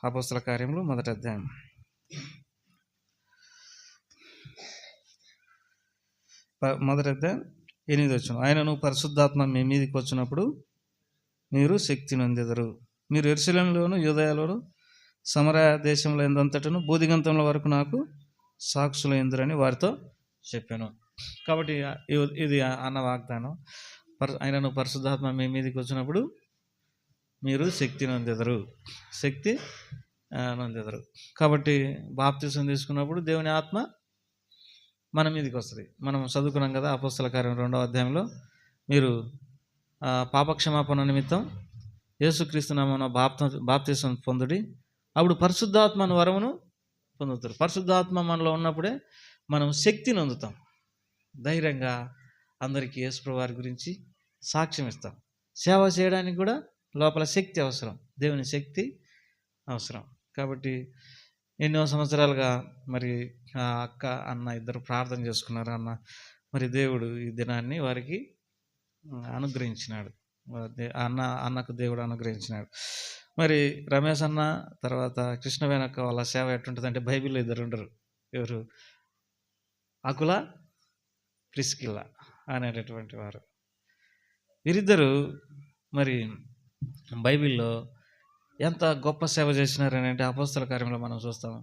అపోస్తల కార్యములు 1వ అధ్యాయం 8వ వచనం. ఆయనను పరిశుద్ధాత్మ మీ మీదికి వచ్చినప్పుడు మీరు శక్తి నొందెదరు. మీరు యెరూషలేములోను యూదయలోను సమరయ దేశంలో ఎందంతటను బూదిగంతముల వరకు నాకు సాక్షులైందురని వారితో చెప్పాను. కాబట్టి ఇది అన్న వాగ్దానం. ఆయనను పరిశుద్ధాత్మ మీ మీదకి వచ్చినప్పుడు మీరు శక్తి నొందెదరు. కాబట్టి బాప్తిసం తీసుకున్నప్పుడు దేవుని ఆత్మ మన మీదకి వస్తుంది. మనం చదువుకున్నాం కదా అపోస్తల కార్యం 2వ అధ్యాయంలో, మీరు పాపక్షమాపణ నిమిత్తం యేసుక్రీస్తు నామమున బాప్తిసం పొందుడి, అప్పుడు పరిశుద్ధాత్మను వరమును పొందుతారు. పరిశుద్ధాత్మ మనలో ఉన్నప్పుడే మనం శక్తిని అందుతాం. ధైర్యంగా అందరికీ యేసుప్రభువు వారి గురించి సాక్ష్యం ఇస్తాం. సేవ చేయడానికి కూడా లోపల శక్తి అవసరం, దేవుని శక్తి అవసరం. కాబట్టి ఎన్నో సంవత్సరాలుగా మరి అక్క అన్న ఇద్దరు ప్రార్థన చేసుకున్నారు. మరి దేవుడు ఈ దినాన్ని వారికి అనుగ్రహించినాడు. అన్నకు దేవుడు అనుగ్రహించినాడు. మరి రమేష్ అన్న తర్వాత కృష్ణవేణక్క వాళ్ళ సేవ ఎట్టుంటుంది అంటే, బైబిల్లో ఇద్దరు ఉండరు. ఎవరు? అకుల ప్రిస్కిల్లా అనేటటువంటి వారు. వీరిద్దరూ మరి బైబిల్లో ఎంత గొప్ప సేవ చేసినారని అంటే అపోస్తల కార్యంలో మనం చూస్తాము.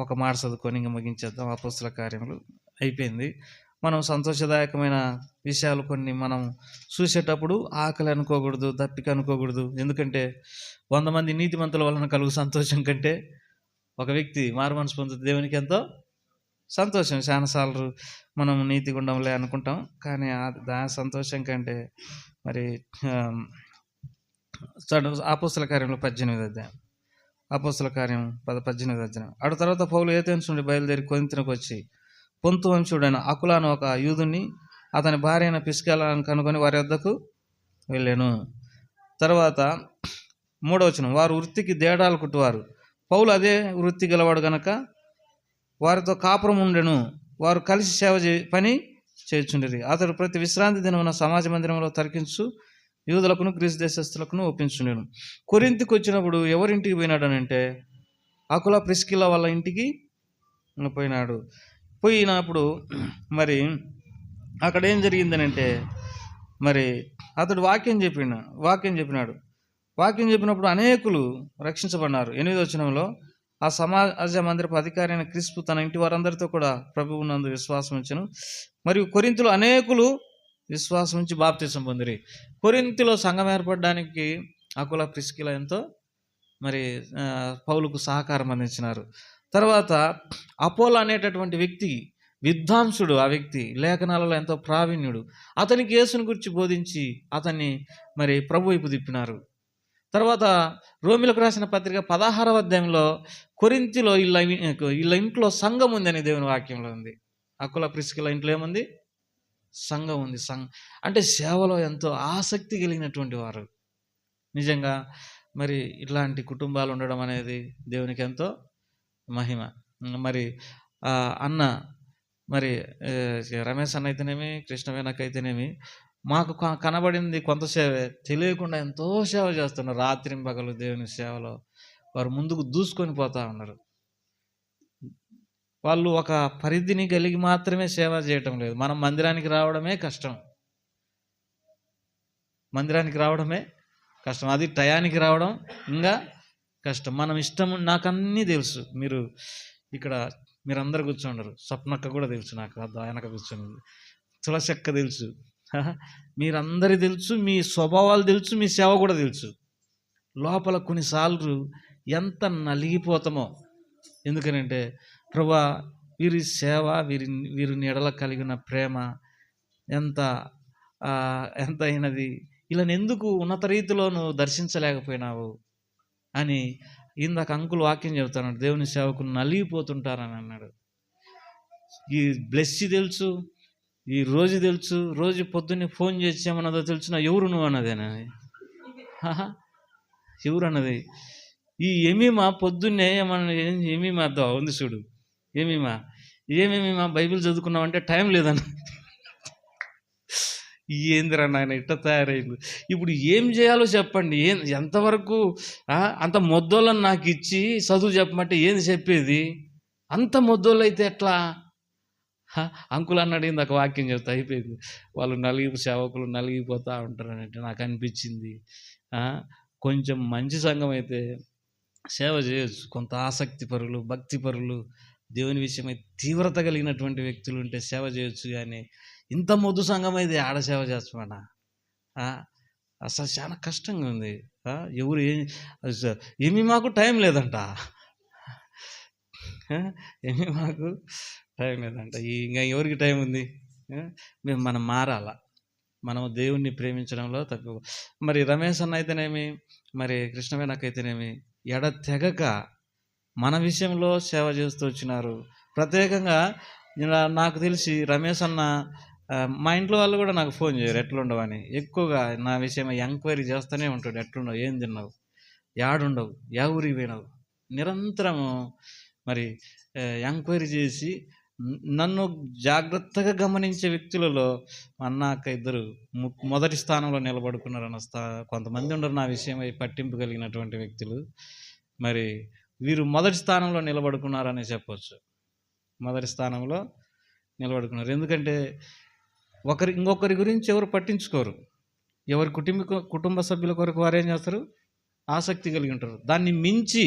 ఒక మాట చదువుకొని ఇంకా ముగించేద్దాం. అపోస్తల కార్యములు అయిపోయింది. మనం సంతోషదాయకమైన విషయాలు కొన్ని మనం చూసేటప్పుడు ఆకలి అనుకోకూడదు, దప్పిక అనుకోకూడదు. ఎందుకంటే 100 మంది నీతిమంతుల వలన కలుగు సంతోషం కంటే ఒక వ్యక్తి మారుమనసు పొందితే దేవునికి ఎంతో సంతోషం. చాలాసార్లు మనం నీతి గుండంలే అనుకుంటాం, కానీ దాని సంతోషం కంటే మరి అపోస్తల కార్యంలో 18వ అధ్యాయం, అపోస్తల కార్యం 18వ అధ్యాయం. అటు తర్వాత పౌలు ఏథెన్స్ నుండి బయలుదేరి కొరింథునకు వచ్చి పొంతు వంశుడైన అకులాను ఒక యూదుని అతని భార్య అయిన ప్రిస్కిల్లాను కనుకొని వారి వద్దకు వెళ్ళాను. తర్వాత 3వ వచనం, వారు వృత్తికి దేడాలు కుట్టువారు, పౌలు అదే వృత్తి గలవాడు గనక వారితో కాపురం ఉండెను. వారు కలిసి పని చేయుచుండిరి. అతడు ప్రతి విశ్రాంతి దినమున సమాజ మందిరంలో తర్కించు యూదులకును గ్రీసు దేశస్థులకును ఒప్పించుండెను. కొరింథీకి వచ్చినప్పుడు ఎవరింటికి పోయినాడనంటే అకుల ప్రిస్కిల్లా వాళ్ళ ఇంటికి పోయినప్పుడు మరి అక్కడ ఏం జరిగిందనంటే మరి అతడు వాక్యం చెప్పినాడు. వాక్యం చెప్పినప్పుడు అనేకులు రక్షించబడినారు. 8వ వచనంలో, ఆ సమాజ మందిరపు అధికారి అయిన క్రిస్పు తన ఇంటి వారందరితో కూడా ప్రభువు నందు విశ్వాసం ఉంచెను. మరియు కొరింథీలో అనేకులు విశ్వాసం ఉంచి బాప్తిసం పొందిరి. కొరింథీలో సంఘం ఏర్పడడానికి అకుల ప్రిస్కిల్లా ఎంతో మరి పౌలుకు సహకారం అందించినారు. తర్వాత అపోలో అనేటటువంటి వ్యక్తి విద్వాంసుడు, ఆ వ్యక్తి లేఖనాలలో ఎంతో ప్రావీణ్యుడు. అతనికి యేసుని గురించి బోధించి అతన్ని మరి ప్రభు వైపు తిప్పినారు. తర్వాత రోమిలకు రాసిన పత్రిక 16వ అధ్యాయంలో కొరింథీలో వీళ్ళ ఇంట్లో సంఘం ఉందని దేవుని వాక్యంలో ఉంది. అకుల ప్రిస్కిల్లా ఇంట్లో ఏముంది? సంఘం ఉంది. అంటే సేవలో ఎంతో ఆసక్తి కలిగినటువంటి వారు. నిజంగా మరి ఇట్లాంటి కుటుంబాలు ఉండడం అనేది దేవునికి ఎంతో మహిమ. మరి అన్న మరి రమేష్ అన్న అయితేనేమి, కృష్ణవేణకైతేనేమి మాకు కనబడింది కొంత సేవే, తెలియకుండా ఎంతో సేవ చేస్తున్నారు. రాత్రింపగలు దేవుని సేవలో వారు ముందుకు దూసుకొని పోతా ఉన్నారు. వాళ్ళు ఒక పరిధిని కలిగి మాత్రమే సేవ చేయటం లేదు. మనం మందిరానికి రావడమే కష్టం, అది టయానికి రావడం ఇంకా కష్టం. మనం ఇష్టం, నాకు అన్నీ తెలుసు. మీరందరూ కూర్చోండరు. స్వప్నక్క కూడా తెలుసు, నాకు వెనక కూర్చొని తులసక్క తెలుసు, మీరందరి తెలుసు, మీ స్వభావాలు తెలుసు, మీ సేవ కూడా తెలుసు. లోపల కొన్నిసార్లు ఎంత నలిగిపోతామో. ఎందుకనంటే ప్రభువా వీరి సేవ, వీరి నీడల కలిగిన ప్రేమ ఎంత అయినది, ఇలా ఎందుకు ఉన్నత రీతిలో నువ్వు దర్శించలేకపోయినావు అని ఇందాక అంకుల్ వాక్యం చెబుతాడు. దేవుని సేవకు నలిగిపోతుంటారని అన్నాడు. ఈ బ్లెస్సి తెలుసు, ఈ రోజు తెలుసు, రోజు పొద్దున్నే ఫోన్ చేసి ఏమన్నదో తెలుసు, నా ఎవరు నువ్వు అన్నదేనా, ఎవరు అన్నది. ఈ ఎమీమా పొద్దున్నే ఏమన్నా ఎమీమా ఉంది చూడు, ఏమేమీమా బైబిల్ చదువుకున్నావంటే టైం లేదన్న. ఏందిరా నాయన ఇట్ట తయారైంది. ఇప్పుడు ఏం చేయాలో చెప్పండి, ఎంతవరకు అంత మొద్దోళ్ళని నాకు ఇచ్చి చదువు చెప్పమంటే ఏంది చెప్పేది? అంత మొద్దోళ్ళు అయితే ఎట్లా? అంకుల్ అన్నాడు ఇందాక వాక్యం చెప్తా అయిపోయింది. వాళ్ళు సేవకులు నలిగిపోతూ ఉంటారు అంటే నాకు అనిపించింది. కొంచెం మంచి సంఘం అయితే సేవ చేయొచ్చు. కొంత ఆసక్తి పరులు, భక్తి పరులు, దేవుని విషయమై తీవ్రత కలిగినటువంటి వ్యక్తులు ఉంటే సేవ చేయొచ్చు. కానీ ఇంత మొద్దు సంఘం అయితే ఆడ సేవ చేస్తామన్నా అసలు చాలా కష్టంగా ఉంది. ఎవరు ఏమీ మాకు టైం లేదంట, మాకు టైం లేదంట. ఇంకా ఎవరికి టైం ఉంది? మనం మారాల, మనం దేవుణ్ణి ప్రేమించడంలో తక్కువ. మరి రమేష్ అన్న అయితేనేమి, మరి కృష్ణవేణకైతేనేమి ఎడతెగక మన విషయంలో సేవ చేస్తూ వచ్చినారు. ప్రత్యేకంగా నాకు తెలిసి రమేష్ అన్న మా ఇంట్లో వాళ్ళు కూడా నాకు ఫోన్ చేయరు ఎట్లుండవని. ఎక్కువగా నా విషయం ఎంక్వైరీ చేస్తూనే ఉంటాడు. ఎట్లుండవు, ఏం తిన్నావు, యాడుండవు, యా ఊరికి పోయినావు, నిరంతరము మరి ఎంక్వైరీ చేసి నన్ను జాగ్రత్తగా గమనించే వ్యక్తులలో అన్న అక్క ఇద్దరు మొదటి స్థానంలో నిలబడుకున్నారన్న కొంతమంది ఉండరు నా విషయమై పట్టింపు కలిగినటువంటి వ్యక్తులు. మరి వీరు మొదటి స్థానంలో నిలబడుకున్నారని చెప్పవచ్చు. మొదటి స్థానంలో నిలబడుకున్నారు. ఎందుకంటే ఇంకొకరి గురించి ఎవరు పట్టించుకోరు. ఎవరి కుటుంబ సభ్యుల కొరకు వారు ఏం చేస్తారు? ఆసక్తి కలిగి ఉంటారు. దాన్ని మించి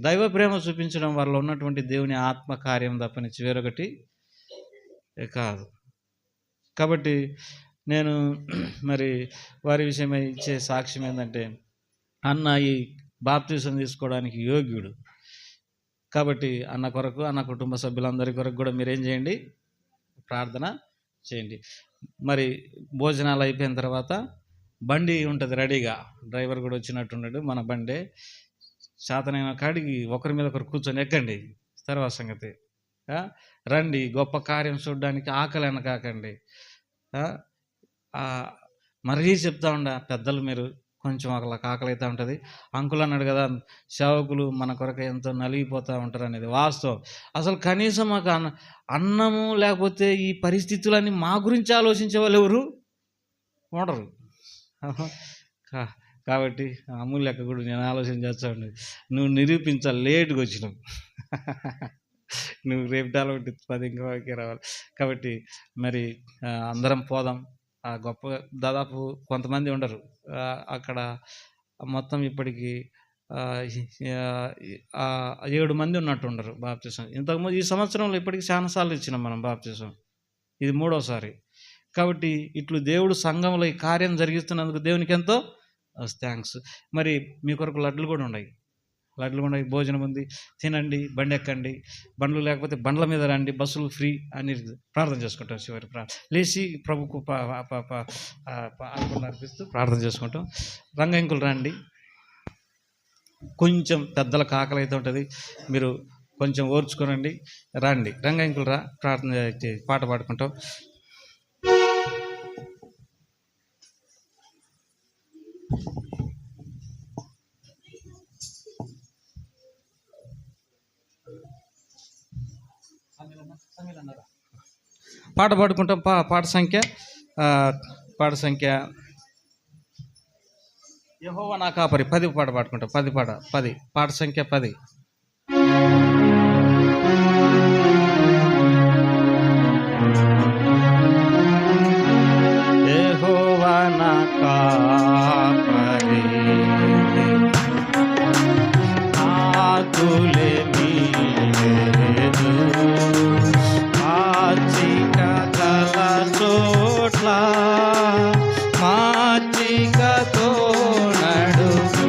దైవ ప్రేమ చూపించడం వల్ల ఉన్నటువంటి దేవుని ఆత్మకార్యం తప్పనిచ్చి వేరొకటి కాదు. కాబట్టి నేను మరి వారి విషయమై ఇచ్చే సాక్ష్యం ఏంటంటే, అన్న ఈ బాప్తీసం తీసుకోవడానికి యోగ్యుడు. కాబట్టి అన్న కొరకు, అన్న కుటుంబ సభ్యులందరి కొరకు కూడా మీరేం చేయండి, ప్రార్థన చేయండి. మరి భోజనాలు అయిపోయిన తర్వాత బండి ఉంటుంది రెడీగా, డ్రైవర్ కూడా వచ్చినట్టున్నాడు. మన బండే శాతనైన కాడికి ఒకరి మీద ఒకరు కూర్చొని ఎక్కండి, తర్వాత సంగతి. రండి, గొప్ప కార్యం చూడడానికి ఆకలి అనకాకండి. మరీ చెప్తా ఉండ పెద్దలు, మీరు కొంచెం అలా ఆకలి అవుతూ ఉంటుంది. అంకుల్ అన్నాడు కదా, సేవకులు మన కొరకు ఎంతో నలిగిపోతూ ఉంటారు అనేది వాస్తవం. అసలు కనీసం మాకు అన్నము లేకపోతే ఈ పరిస్థితులన్నీ మా గురించి ఆలోచించే వాళ్ళు ఎవరు ఉండరు. కాబట్టి అమూల్యక కూడా నేను ఆలోచన చేస్తా ఉండేది, నువ్వు నిరూపించాలి, లేటుగా వచ్చినావు, నువ్వు రేపు డాలబట్టి 10 ఇంకా రావాలి. కాబట్టి మరి అందరం పోదాం. గొప్ప దాదాపు కొంతమంది ఉండరు అక్కడ, మొత్తం ఇప్పటికి 7 మంది ఉన్నట్టు ఉండరు బాప్తీసం. ఇంతకుముందు ఈ సంవత్సరంలో ఇప్పటికి చాలాసార్లు ఇచ్చినాం మనం బాప్తీసం, ఇది 3వసారి. కాబట్టి ఇట్లు దేవుడు సంఘంలో ఈ కార్యం జరిగిస్తున్నందుకు దేవునికి ఎంతో థ్యాంక్స్. మరి మీ కొరకు లడ్లు కూడా ఉన్నాయి, భోజనం ఉంది, తినండి, బండి ఎక్కండి. బండ్లు లేకపోతే బండ్ల మీద రండి, బస్సులు ఫ్రీ అని ప్రార్థన చేసుకుంటాం. చివరి లేచి ప్రభుకు అర్పిస్తూ ప్రార్థన చేసుకుంటాం. రంగంకులు రండి, కొంచెం పెద్దల ఆకలి అయితే ఉంటుంది, మీరు కొంచెం ఓర్చుకోనండి, రండి. రంగంకులు రా, ప్రార్థన పాట పాడుకుంటాం. పాట పాడుకుంటాం. పాట సంఖ్య యెహోవా నా కాపరి 10 పాట పాడుకుంటాం. 10 పాట సంఖ్య 10. యెహోవా నా కాపరి, ఆకులేమీ లేదు, మాచిక గల చోట్ల మాచికతో నడుపు.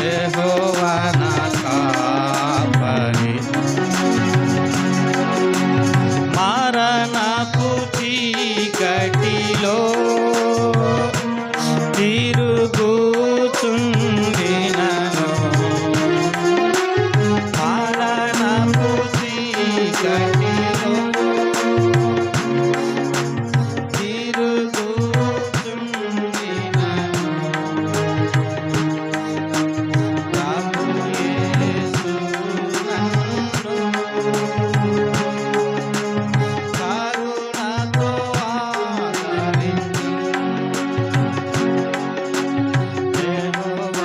యెహోవా నా కాపరి, మరణపు చీకటిలో తిరుగుచుండినను, మరణపు చీకటిలో తిరుగుచుండినను, ప్రభు యేసు నన్ను కరుణతో ఆదరించి, యెహోవా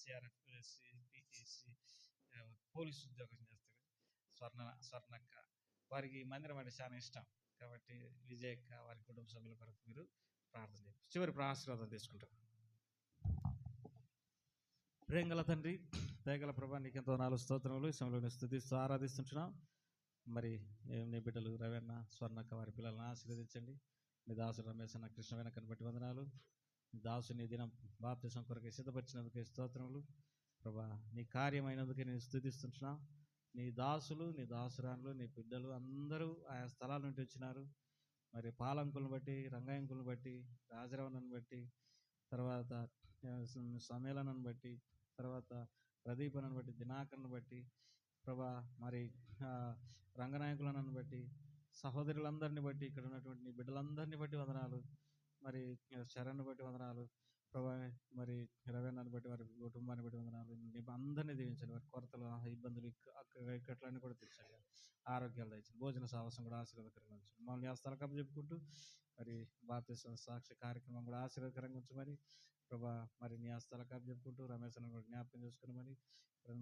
సిఆర్ఎఫ్ పోలీస్ ఉద్యోగం చేస్తాడు స్వర్ణక్క. వారికి ఈ మందిరం అంటే చాలా ఇష్టం కాబట్టి విజయక్క వారి కుటుంబ సభ్యుల కొరకు మీరు ప్రార్థన చేయండి. చివరి ఆశీర్వాదం తీసుకుంటారు. ప్రేంగల తండ్రి, దయగల ప్రభా, నీకెంతో 4 స్తోత్రములు ఈ సమయంలో స్తుతిస్తూ ఆరాధిస్తుంటున్నాం. మరి నీ బిడ్డలు రవణ, స్వర్ణక్క వారి పిల్లలను ఆశీర్వదించండి. మీ దాసుడు రమేష్ అన్న, కృష్ణ వెనకని బట్టి వందనాలు. మీ దాసుని దినం బాప్తిసం కొరకు సిద్ధపరిచినందుకే స్తోత్రములు ప్రభా. నీ కార్యమైనందుకే నేను స్తుతిస్తుంటున్నాం. నీ దాసులు, నీ దాసురాన్లు, నీ బిడ్డలు అందరూ ఆయా స్థలాల నుండి వచ్చినారు. మరి పాలంకులను బట్టి, రంగాయంకులను బట్టి, రాజరవణను బట్టి, తర్వాత సమ్మేళనాన్ని బట్టి, తర్వాత ప్రదీపనను బట్టి, దినాకరను బట్టి ప్రభా, మరి రంగనాయకులను బట్టి, సహోదరులందరినీ బట్టి, ఇక్కడ ఉన్నటువంటి నీ బిడ్డలందరినీ బట్టి వందనాలు. మరి శరణ్ను బట్టి వందనాలు ప్రభా. మరి రవేణాన్ని బట్టి, వారి కుటుంబాన్ని బట్టి వందనాలు. అందరినీ దీవించండి. వారి కొరతలు, ఇబ్బందులు, ఇక్కట్లన్నీ కూడా తెచ్చండి. ఆరోగ్యాలు తెచ్చండి. భోజన సాహసం కూడా ఆశీర్వాదకరంగా ఉంచండి. మమ్మల్ని ఆ స్థలకం చెప్పుకుంటూ మరి బాప్తిస్మ సాక్షి కార్యక్రమం కూడా ఆశీర్వాదకరంగా ఉంచమని ప్రభా. మరి నీ ఆ స్థలకం చెప్పుకుంటూ రమేష్ అని కూడా జ్ఞాపకం చేసుకుని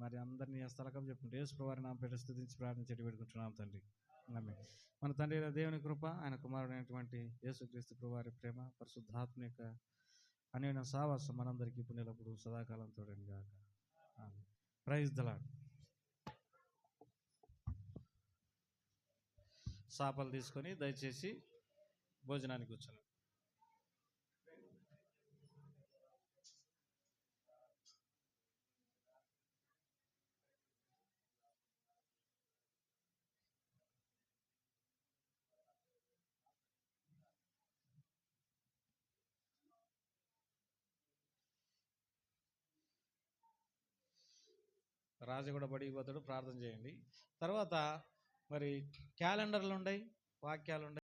మరి అందరినీ ఆ స్థలకం చెప్పుకుంటూ యేసు ప్రభువారి నామమున పేరిట స్తుతించి ప్రార్థించి పెట్టుకుంటున్నాం తండ్రి. ఆమేన్. మన తండ్రి దేవుని కృప, ఆయన కుమారుడైనటువంటి యేసుక్రీస్తు ప్రభువారి ప్రేమ, పరిశుద్ధాత్మ యొక్క అన్యోన్య సావాసం మనందరికీ ఇప్పుడు నిలప్పుడు సదాకాలం తోడని గాక. ఆమేన్. Praise the Lord. సాపలు తీసుకొని దయచేసి భోజనానికి కూర్చోండి. రాజు కూడా బడికి పోతాడు, ప్రార్థన చేయండి. తర్వాత మరి క్యాలెండర్లు ఉన్నాయి, వాక్యాలు ఉన్నాయి.